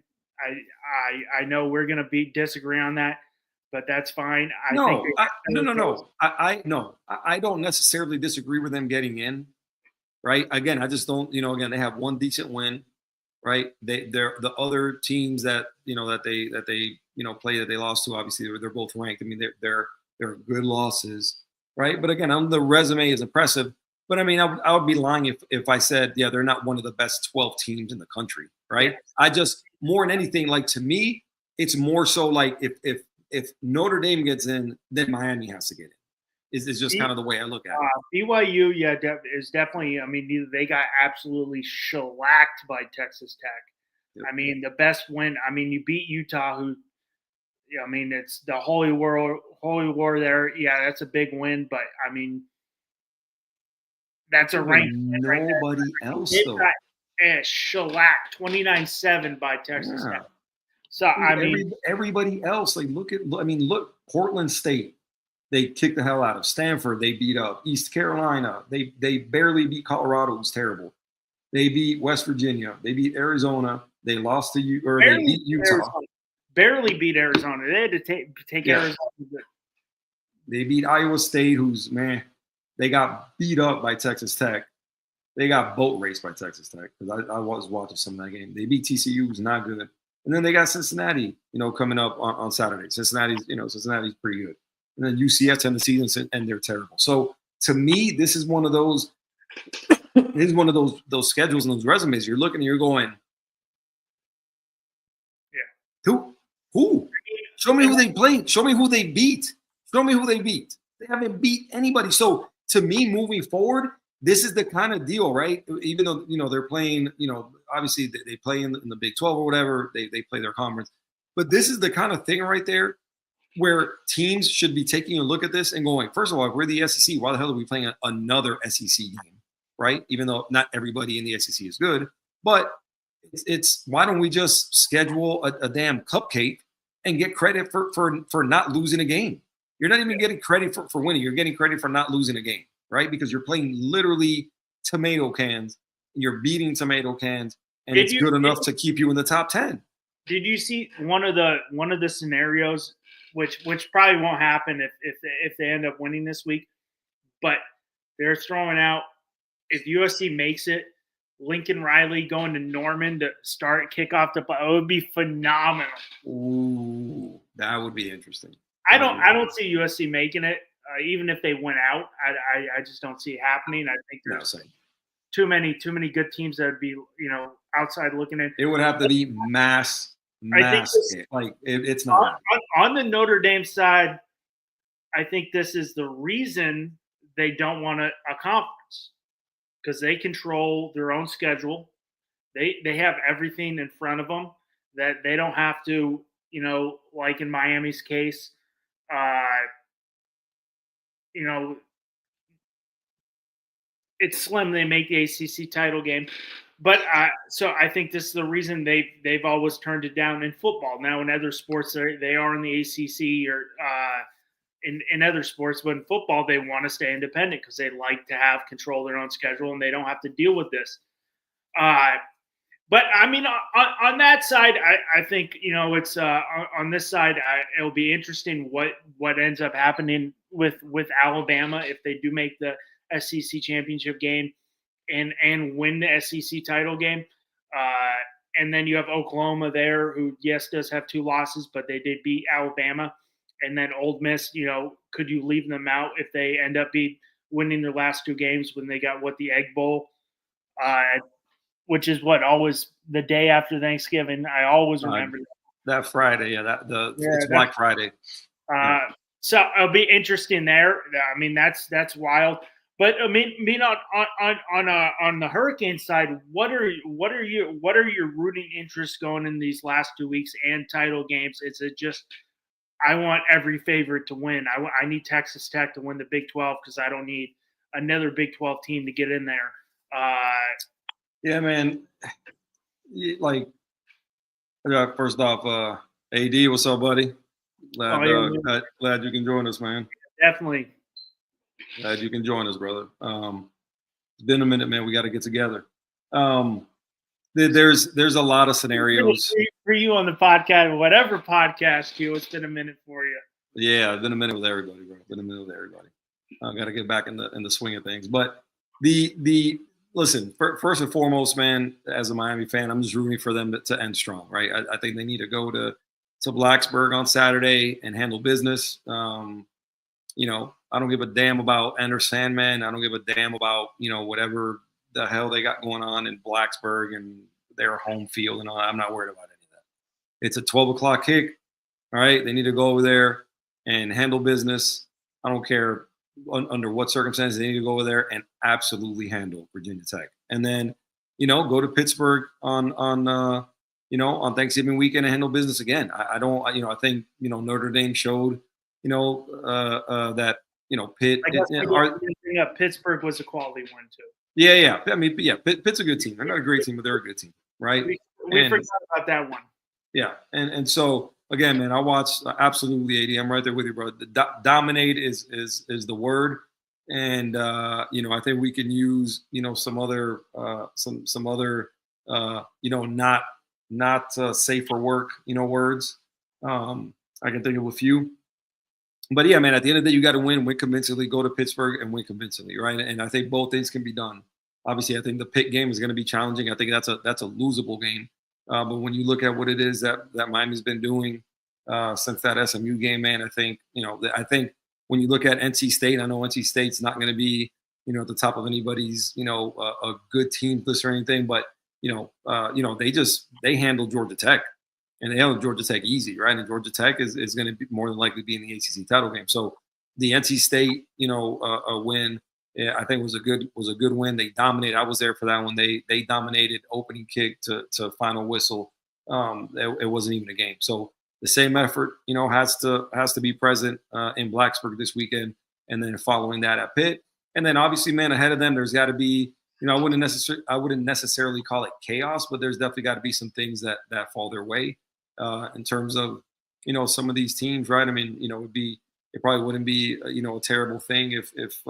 I know we're gonna disagree on that, but that's fine. No. I don't necessarily disagree with them getting in. Right. Again, I just don't. Again, they have one decent win. Right. They're the other teams that they play that they lost to. Obviously, they're both ranked. I mean, they're good losses. Right. But again, the resume is impressive. But I mean, I would be lying if I said, yeah, they're not one of the best 12 teams in the country. Right. I just, more than anything, like, to me, it's more so like if Notre Dame gets in, then Miami has to get in. Is just kind of the way I look at it. BYU, is definitely. I mean, they got absolutely shellacked by Texas Tech. Yep. I mean, the best win. I mean, you beat Utah, who, I mean, it's the holy war there. Yeah, that's a big win, but I mean, that's a ranked. Nobody else though. Shellacked 29-7 by Texas Tech. So I mean, everybody else. Like, look, Portland State. They kicked the hell out of Stanford. They beat up East Carolina. They barely beat Colorado, who's terrible. They beat West Virginia. They beat Arizona. They lost to they beat Utah. Barely beat Arizona. They had to take Arizona. They beat Iowa State, who's, man, they got beat up by Texas Tech. They got boat raced by Texas Tech, because I was watching some of that game. They beat TCU, who's not good. And then they got Cincinnati, coming up on Saturday. Cincinnati's pretty good. And then UCF end the season, and they're terrible. So to me, this is one of those. This is one of those schedules and those resumes. You're looking and you're going, yeah. Who? Show me who they played. Show me who they beat. Show me who they beat. They haven't beat anybody. So to me, moving forward, this is the kind of deal, right? Even though they're playing, obviously they play in the Big 12 or whatever. They play their conference, but this is the kind of thing right there where teams should be taking a look at this and going, first of all, if we're the SEC, why the hell are we playing another SEC game, right? Even though not everybody in the SEC is good, but it's why don't we just schedule a damn cupcake and get credit for not losing a game? You're not even getting credit for winning. You're getting credit for not losing a game, right? Because you're playing literally tomato cans, and you're beating tomato cans, and it's good enough to keep you in the top 10. Did you see one of the scenarios? Which probably won't happen if they end up winning this week, but they're throwing out, if USC makes it, Lincoln Riley going to Norman to kick off it would be phenomenal. Ooh, that would be interesting. I don't see USC making it, even if they went out. I just don't see it happening. I think there's too many good teams that would be outside looking in. It would have to be mass. I think it's not on the Notre Dame side. I think this is the reason they don't want a conference, because they control their own schedule. They have everything in front of them that they don't have to, like in Miami's case, uh, you know, it's slim they make the ACC title game. But so I think this is the reason they've always turned it down in football. Now in other sports they are in the ACC or in other sports, but in football they want to stay independent because they like to have control of their own schedule and they don't have to deal with this. But I mean, on that side, I think it's on this side. It'll be interesting what ends up happening with Alabama if they do make the SEC championship game and win the SEC title game. And then you have Oklahoma there, who yes does have 2 losses, but they did beat Alabama. And then Ole Miss, could you leave them out if they end up winning their last 2 games when they got the Egg Bowl? Which is always the day after Thanksgiving. I always remember that Friday. Yeah, it's Black Friday. So it'll be interesting there. I mean, that's wild. But I mean, on the Hurricane side, what are your rooting interests going in these last 2 weeks and title games? Is it just I want every favorite to win? I need Texas Tech to win the Big 12 because I don't need another Big 12 team to get in there. Yeah, man. First off, AD, what's up, buddy? Glad you can join us, man. Definitely. Glad you can join us, brother. It's been a minute, man. We got to get together. There's a lot of scenarios for you on the podcast, whatever podcast it's been a minute for you. Yeah, it's been a minute with everybody, bro. I got to get back in the swing of things. But listen, first and foremost, man, as a Miami fan, I'm just rooting for them to end strong, right? I think they need to go to Blacksburg on Saturday and handle business. I don't give a damn about Enter Sandman. I don't give a damn about, whatever the hell they got going on in Blacksburg and their home field and all that. I'm not worried about any of that. It's a 12 o'clock kick, all right? They need to go over there and handle business. I don't care under what circumstances. They need to go over there and absolutely handle Virginia Tech. And then, go to Pittsburgh on Thanksgiving weekend and handle business again. I think, Notre Dame showed, that, Pitt. Pittsburgh was a quality one too. Yeah. I mean, yeah, Pitt's a good team. They're not a great team, but they're a good team, right? We forgot about that one. Yeah, and so again, man, I watched absolutely 80. I'm right there with you, bro. Dominate is the word, and I think we can use some other not safe for work words. I can think of a few. But yeah, man, at the end of the day, you got to win convincingly, go to Pittsburgh and win convincingly, right? And I think both things can be done. Obviously, I think the Pitt game is going to be challenging. I think that's a losable game. But when you look at what it is that Miami's been doing since that SMU game, man, I think when you look at NC State, I know NC State's not going to be at the top of anybody's a good team list or anything, but they handled Georgia Tech. And they held Georgia Tech easy, right? And Georgia Tech is going to be more than likely be in the ACC title game. So the NC State, a win, I think was a good win. They dominated. I was there for that one. They dominated opening kick to final whistle. It wasn't even a game. So the same effort, has to be present in Blacksburg this weekend, and then following that at Pitt, and then obviously, man, ahead of them, there's got to be. I wouldn't necessarily call it chaos, but there's definitely got to be some things that fall their way. In terms of, some of these teams, right? I mean, it probably wouldn't be, a terrible thing if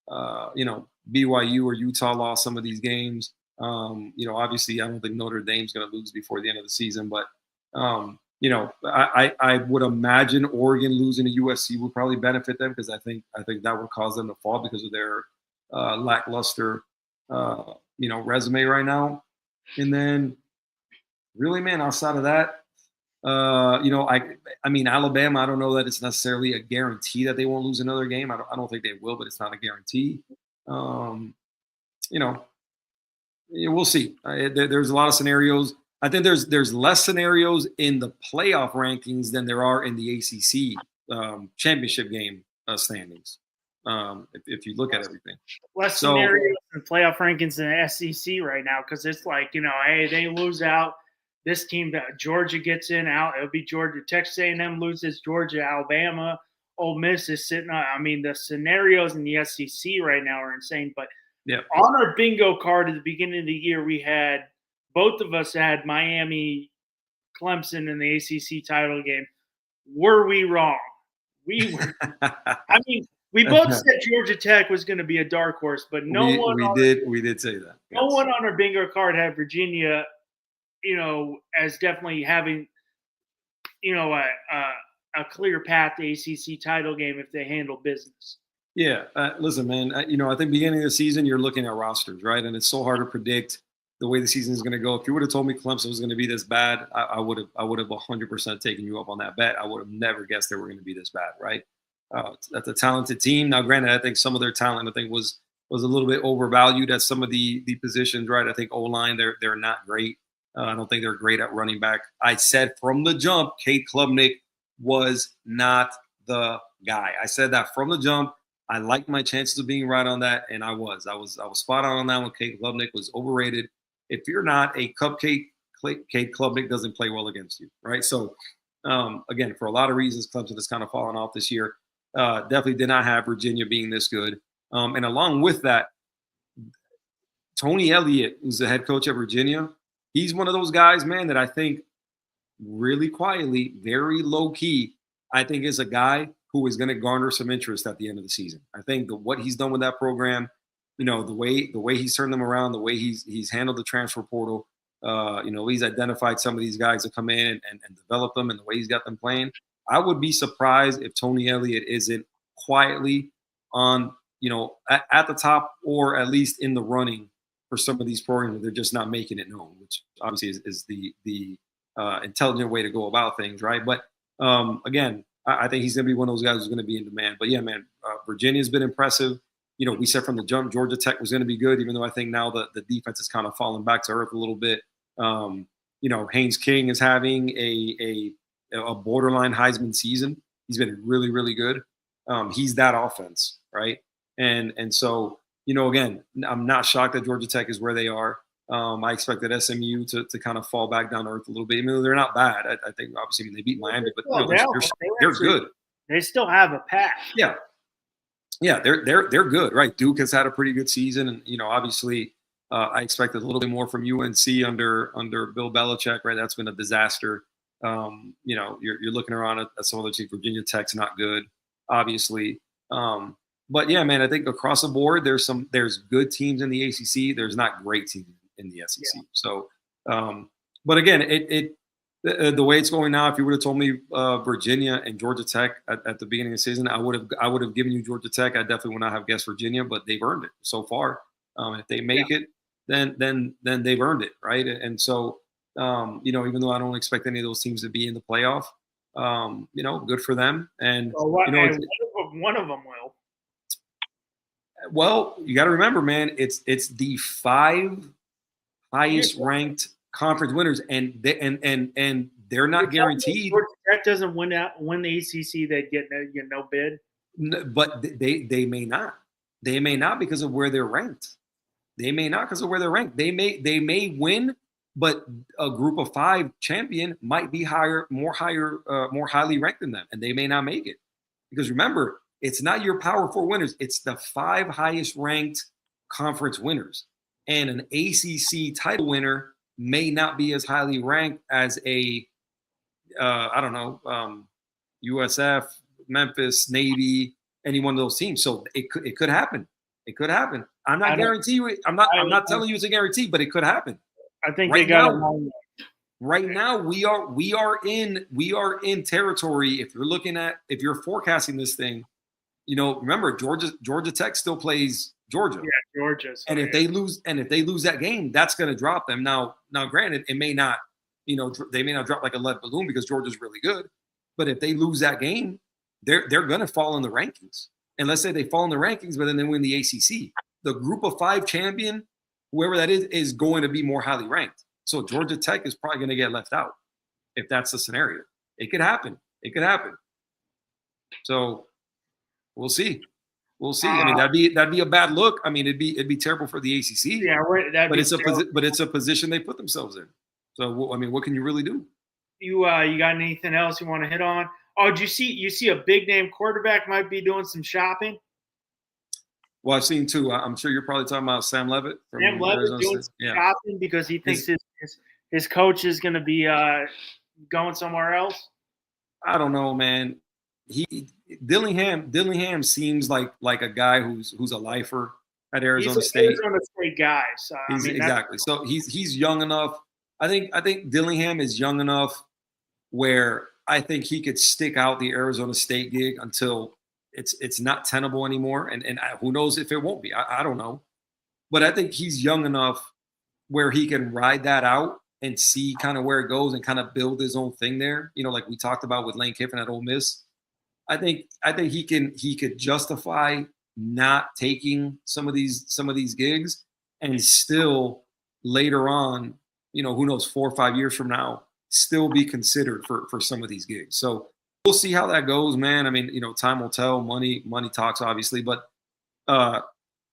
BYU or Utah lost some of these games. Obviously I don't think Notre Dame's going to lose before the end of the season, but, I would imagine Oregon losing to USC would probably benefit them because I think that would cause them to fall because of their lackluster, resume right now. And then really, man, outside of that, I mean, Alabama, I don't know that it's necessarily a guarantee that they won't lose another game. I don't think they will, but it's not a guarantee. We'll see. There's a lot of scenarios. I think there's less scenarios in the playoff rankings than there are in the ACC championship game standings. if you look at everything. Less So scenarios in playoff rankings in the SEC right now because it's like, hey, they lose out. This team that Georgia gets in out. It'll be Georgia. Texas A&M loses. Georgia, Alabama, Ole Miss is sitting on. I mean, the scenarios in the SEC right now are insane. But yeah, on our bingo card at the beginning of the year, we had both of us had Miami, Clemson in the ACC title game. Were we wrong? We were. I mean, we both said Georgia Tech was going to be a dark horse, but we did say that. No one on our bingo card had Virginia, as definitely having, a clear path to ACC title game if they handle business. Yeah, listen, man. I think beginning of the season you're looking at rosters, right? And it's so hard to predict the way the season is going to go. If you would have told me Clemson was going to be this bad, I would have 100% taken you up on that bet. I would have never guessed they were going to be this bad, right? That's a talented team. Now, granted, I think some of their talent, was a little bit overvalued at some of the positions, right? I think O-line, they're not great. I don't think they're great at running back. I said from the jump, Cade Klubnik was not the guy. I said that from the jump. I liked my chances of being right on that, and I was spot on that one. Cade Klubnik was overrated. If you're not a cupcake, Cade Klubnik doesn't play well against you, right? So, again, for a lot of reasons, Clemson has kind of fallen off this year. Definitely did not have Virginia being this good. And along with that, Tony Elliott, who's the head coach at Virginia, he's one of those guys, man, that I think really quietly, very low key, I think is a guy who is going to garner some interest at the end of the season. I think what he's done with that program, the way he's turned them around, the way he's handled the transfer portal, he's identified some of these guys that come in and develop them, and the way he's got them playing. I would be surprised if Tony Elliott isn't quietly on, at the top or at least in the running for some of these programs. They're just not making it known, which obviously is the intelligent way to go about things, right? But again, I think he's going to be one of those guys who's going to be in demand. But yeah, man, Virginia's been impressive. We said from the jump Georgia Tech was going to be good, even though I think now the defense has kind of fallen back to earth a little bit. Haynes King is having a borderline Heisman season. He's been really, really good. He's that offense, right? And so, again, I'm not shocked that Georgia Tech is where they are. I expected SMU to kind of fall back down to earth a little bit. I mean, they're not bad. I think obviously they beat Miami, but they're good. They still have a path. Yeah, they're good, right? Duke has had a pretty good season, and obviously I expected a little bit more from UNC under Bill Belichick, right? That's been a disaster. You're looking around at some other teams. Virginia Tech's not good, obviously. But yeah, man, I think across the board there's good teams in the ACC. There's not great teams in the SEC. Yeah. So, but again, the way it's going now, if you would have told me Virginia and Georgia Tech at the beginning of the season, I would have given you Georgia Tech. I definitely would not have guessed Virginia, but they've earned it so far. If they make it, then they've earned it, right? And so, even though I don't expect any of those teams to be in the playoff, good for them. And one of them will. Well, you got to remember, man, it's the 5 highest ranked conference winners, and they're not guaranteed. That doesn't win the ACC. They get no bid. No, but they may not. They may not because of where they're ranked. They may not because of where they're ranked. They may win, but a group of 5 champion might be more highly ranked than them, and they may not make it. Because remember, it's not your Power 4 winners. It's the 5 highest ranked conference winners. And an ACC title winner may not be as highly ranked as USF, Memphis, Navy, any one of those teams. So it could happen. It could happen. I'm not guaranteeing. I'm not telling you it's a guarantee, but it could happen. I think right they got it. Right now, we are in territory. If you're forecasting this thing, remember Georgia Tech still plays Georgia. Yeah, Georgia. And if they lose that game, that's going to drop them. Now, granted, it may not, they may not drop like a lead balloon because Georgia's really good. But if they lose that game, they're going to fall in the rankings. And let's say they fall in the rankings, but then they win the ACC. The group of 5 champion, whoever that is going to be more highly ranked. So Georgia Tech is probably going to get left out if that's the scenario. It could happen. So we'll see. We'll see. I mean, that'd be a bad look. I mean, it'd be terrible for the ACC. Yeah, that'd But be it's a position they put themselves in. So I mean, what can you really do? You got anything else you want to hit on? Oh, did you see a big name quarterback might be doing some shopping? Well, I've seen two. I'm sure you're probably talking about Sam Levitt from Sam Levitt Arizona doing State. some Yeah. shopping because he thinks his coach is going to be going somewhere else. I don't know, man. Dillingham seems like a guy who's a lifer at Arizona State. Arizona State guy. So I mean, exactly. So he's young enough. I think Dillingham is young enough where I think he could stick out the Arizona State gig until it's not tenable anymore. And who knows if it won't be. I don't know. But I think he's young enough where he can ride that out and see kind of where it goes and kind of build his own thing there. You know, like we talked about with Lane Kiffin at Ole Miss. I think he could justify not taking some of these gigs and still later on, you know, who knows, 4 or 5 years from now, still be considered for some of these gigs. So we'll see how that goes, man. I mean, you know, time will tell. Money talks, obviously, but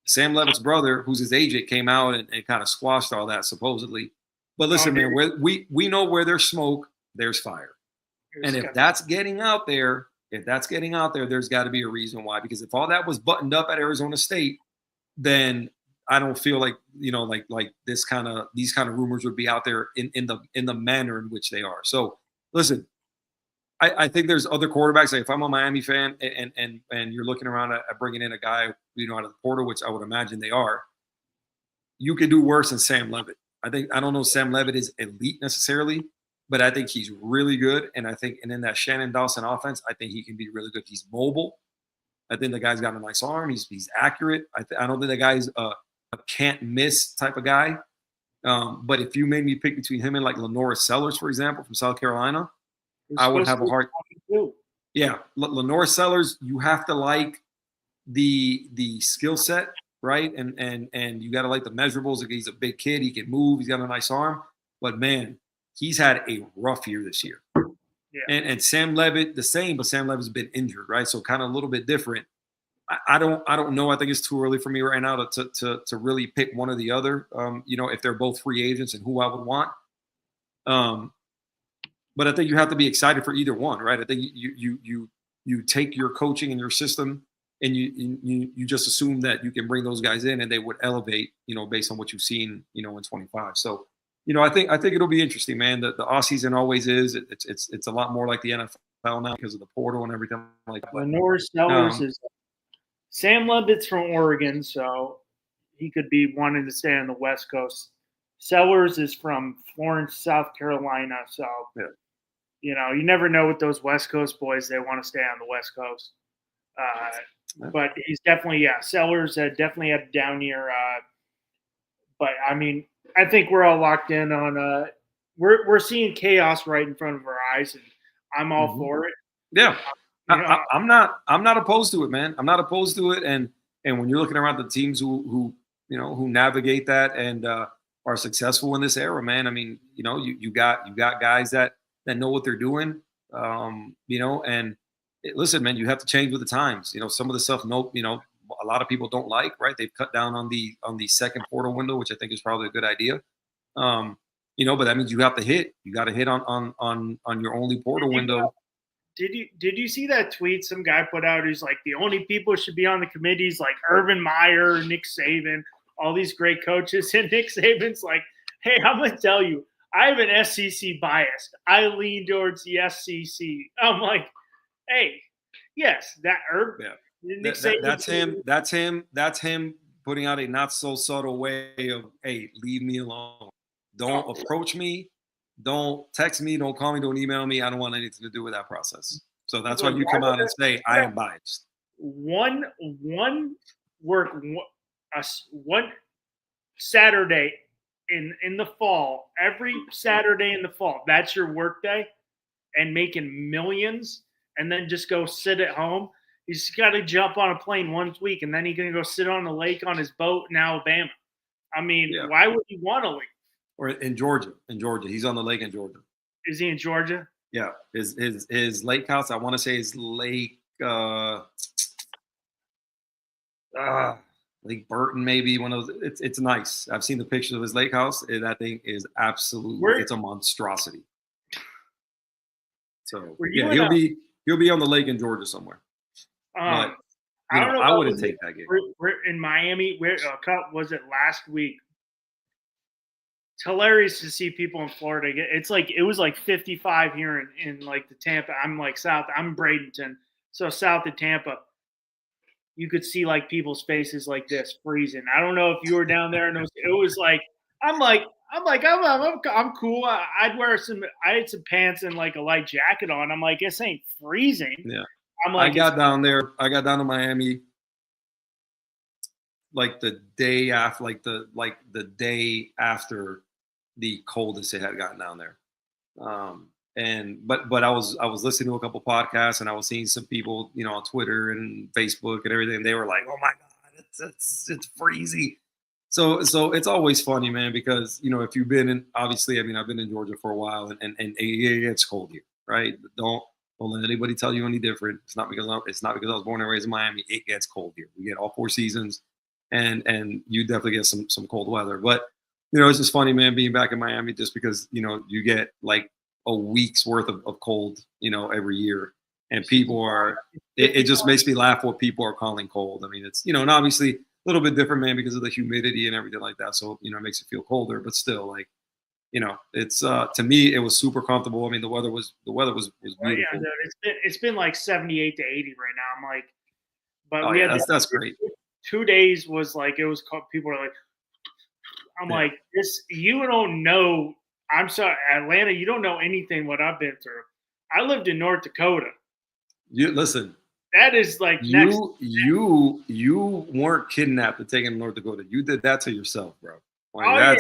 Sam Levitt's brother, who's his agent, came out and kind of squashed all that supposedly. But listen, man, we know where there's smoke, there's fire. And if that's getting out there, there's got to be a reason why. Because if all that was buttoned up at Arizona State, then I don't feel like, you know, like these kind of rumors would be out there in the manner in which they are. So listen, I think there's other quarterbacks. Like if I'm a Miami fan and you're looking around at bringing in a guy, you know, out of the portal, which I would imagine they are, you could do worse than Sam Levitt. I don't know Sam Levitt is elite necessarily, but I think he's really good. And in that Shannon Dawson offense, I think he can be really good. He's mobile. I think the guy's got a nice arm. He's accurate. I don't think the guy's a can't miss type of guy. But if you made me pick between him and like Lenora Sellers, for example, from South Carolina, I would have a hard. Yeah, Lenora Sellers, you have to like the skill set, right? And you got to like the measurables. He's a big kid. He can move. He's got a nice arm. But man, he's had a rough year this year. Yeah. And Sam Levitt the same, but Sam Levitt's been injured, right? So kind of a little bit different. I don't know. I think it's too early for me right now to really pick one or the other. You know, if they're both free agents and who I would want. But I think you have to be excited for either one, right? I think you take your coaching and your system, and you just assume that you can bring those guys in and they would elevate, you know, based on what you've seen, you know, in 25. So, you know, I think it'll be interesting, man. The offseason always is. It's a lot more like the NFL now because of the portal and everything like that. Lenore Sellers is Sam Levitt's from Oregon, so he could be wanting to stay on the West Coast. Sellers is from Florence, South Carolina, so yeah. You know, you never know with those West Coast boys; they want to stay on the West Coast. But he's definitely, Sellers definitely had a down year. But I mean, I think we're all locked in on. We're seeing chaos right in front of our eyes, and I'm all for it. Yeah, you know, I'm not opposed to it, man. I'm not opposed to it, and when you're looking around the teams who you know who navigate that and are successful in this era, man. I mean, you know, you got guys that know what they're doing, you know, and listen, man, you have to change with the times. You know, some of the stuff, you know, a lot of people don't like, right? They've cut down on the second portal window, which I think is probably a good idea. You know, but that means you have to hit. You got to hit on your only portal window. Did you see that tweet some guy put out? Who's like the only people who should be on the committees, like Urban Meyer, Nick Saban, all these great coaches, and Nick Saban's like, hey, I'm gonna tell you, I have an SEC bias. I lean towards the SEC. I'm like, hey, yes, that Urban. Yeah. That's him putting out a not so subtle way of, hey, leave me alone. Don't approach me. Don't text me. Don't call me. Don't email me. I don't want anything to do with that process. So that's why you come out and say, I am biased. One Saturday in the fall, every Saturday in the fall, that's your work day, and making millions, and then just go sit at home. He's got to jump on a plane once a week, and then he's going to go sit on the lake on his boat in Alabama. I mean, why would he want to leave? Or in Georgia. He's on the lake in Georgia. Is he in Georgia? Yeah. His lake house, I want to say is Lake Lake Burton, maybe one of those. It's nice. I've seen the pictures of his lake house. That thing is absolutely, it's a monstrosity. So yeah, he'll be on the lake in Georgia somewhere. But I don't know. I wouldn't take that game. We're in Miami. Was it last week? It's hilarious to see people in Florida. It was like 55 here in like the Tampa. I'm like south. I'm Bradenton, so south of Tampa. You could see like people's faces like this, freezing. I don't know if you were down there, and it was like I'm cool. I'd wear I had some pants and like a light jacket on. I'm like, this ain't freezing. Yeah. I'm like, I got down to Miami like the day after, the day after the coldest it had gotten down there. But I was listening to a couple podcasts, and I was seeing some people, on Twitter and Facebook and everything. And they were like, "Oh my God, it's freezing." So it's always funny, man, because if you've been in, obviously, I mean, I've been in Georgia for a while, and it gets cold here, right? Don't let anybody tell you any different. It's not because I was born and raised in Miami. It gets cold here. We get all 4 seasons, and you definitely get some cold weather. But it's just funny, man, being back in Miami, just because you get like a week's worth of cold, every year, and people are. It just makes me laugh what people are calling cold. I mean, it's and obviously a little bit different, man, because of the humidity and everything like that. So it makes you feel colder, but still, like, it's to me it was super comfortable. I mean, the weather was beautiful. Yeah, it's been like 78 to 80 right now. I'm like, but we had that's great. 2 days was like it was. People are like, I'm like, this. You don't know. I'm sorry, Atlanta. You don't know anything what I've been through. I lived in North Dakota. You listen. That is like you weren't kidnapped and taken to North Dakota. You did that to yourself, bro. Like,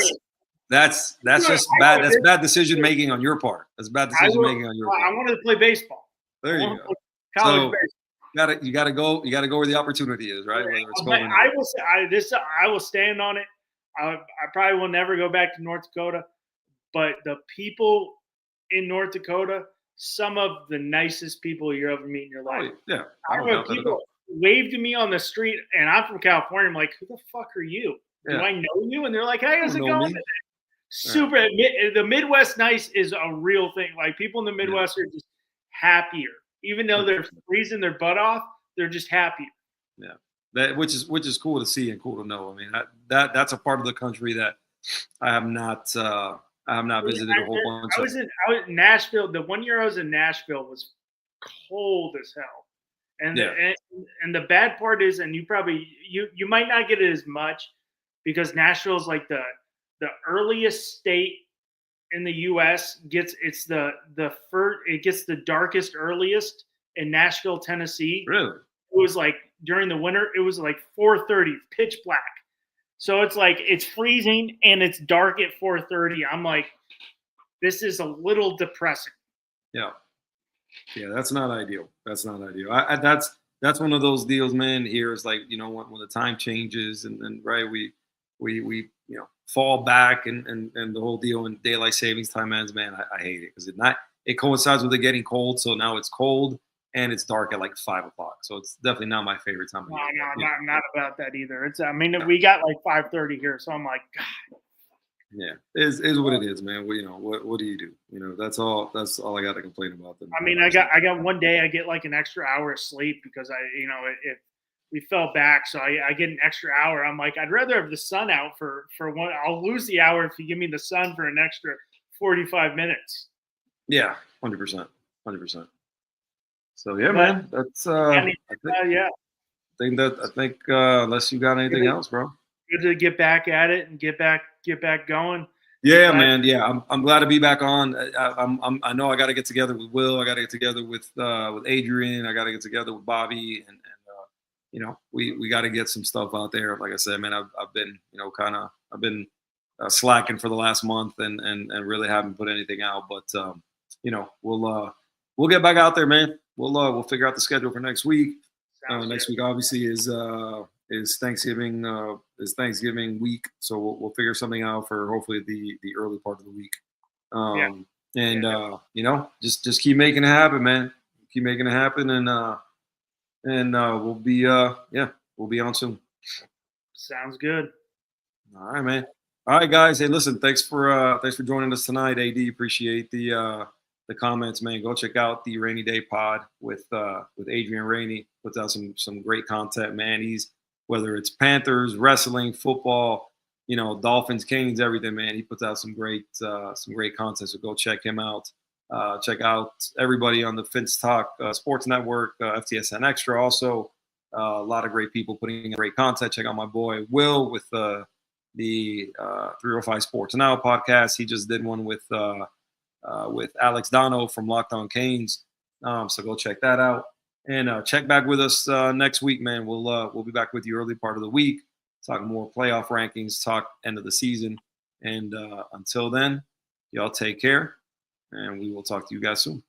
that's just bad. That's bad decision making on your part. That's bad decision making on your part. I wanted to play baseball. There you go. College baseball. You gotta go where the opportunity is, right? Whether it's I will stand on it. I probably will never go back to North Dakota, but the people in North Dakota, some of the nicest people you ever meet in your life. Oh, yeah, I don't know. People waved to me on the street, and I'm from California. I'm like, who the fuck are you? Do I know you? And they're like, hey, how's it going? Super. Yeah. The Midwest nice is a real thing. Like, people in the Midwest are just happier. Even though they're freezing their butt off, they're just happier. Yeah. Which is cool to see and cool to know. I mean, that's a part of the country that I have not visited a whole bunch. I was in Nashville. The 1 year I was in Nashville was cold as hell. And the bad part is, and you probably you might not get it as much because Nashville is like the earliest state in the U.S. gets the darkest earliest in Nashville, Tennessee. Really? It was like during the winter. It was like 4:30, pitch black. So it's like it's freezing and it's dark at 4:30. I'm like, this is a little depressing. Yeah, that's not ideal. That's not ideal. That's one of those deals, man. Here is like when the time changes and right we fall back and the whole deal in daylight savings time ends. Man, I hate it because it coincides with it getting cold. So now it's cold and it's dark at like 5 o'clock. So it's definitely not my favorite time of year. No, not about that either. We got like 5:30 here, so I'm like, God. Yeah, is what it is, man. What do you do? That's all I got to complain about. I got 1 day I get like an extra hour of sleep because if we fell back, so I get an extra hour. I'm like, I'd rather have the sun out for one. I'll lose the hour if you give me the sun for an extra 45 minutes. Yeah, 100%. So yeah, man, that's I think unless you got anything else, bro. Good to get back at it and get back going. Yeah, man. Yeah, I'm glad to be back on. I know I got to get together with Will. I got to get together with Adrian. I got to get together with Bobby, and we got to get some stuff out there. Like I said, man, I've been I've been slacking for the last month and really haven't put anything out. But we'll get back out there, man. We'll figure out the schedule for next week. Next week obviously is Thanksgiving week, so we'll figure something out for hopefully the early part of the week. Just keep making it happen, man. Keep making it happen, and we'll be on soon. Sounds good. All right, man. All right, guys. Hey, listen, thanks for joining us tonight. AD, appreciate the comments, man. Go check out the Rainy Day Pod with Adrian Rainey. Puts out some great content, man. He's whether it's Panthers, wrestling, football, Dolphins, Canes, everything, man. He puts out some great content. So go check him out. Check out everybody on the Finch Talk Sports Network, FTSN Extra. Also, a lot of great people putting in great content. Check out my boy Will with the 305 Sports Now podcast. He just did one with Alex Dono from Locked On Canes. So go check that out and check back with us next week, man. We'll be back with you early part of the week, talk more playoff rankings, talk end of the season, and until then, y'all take care, and we will talk to you guys soon.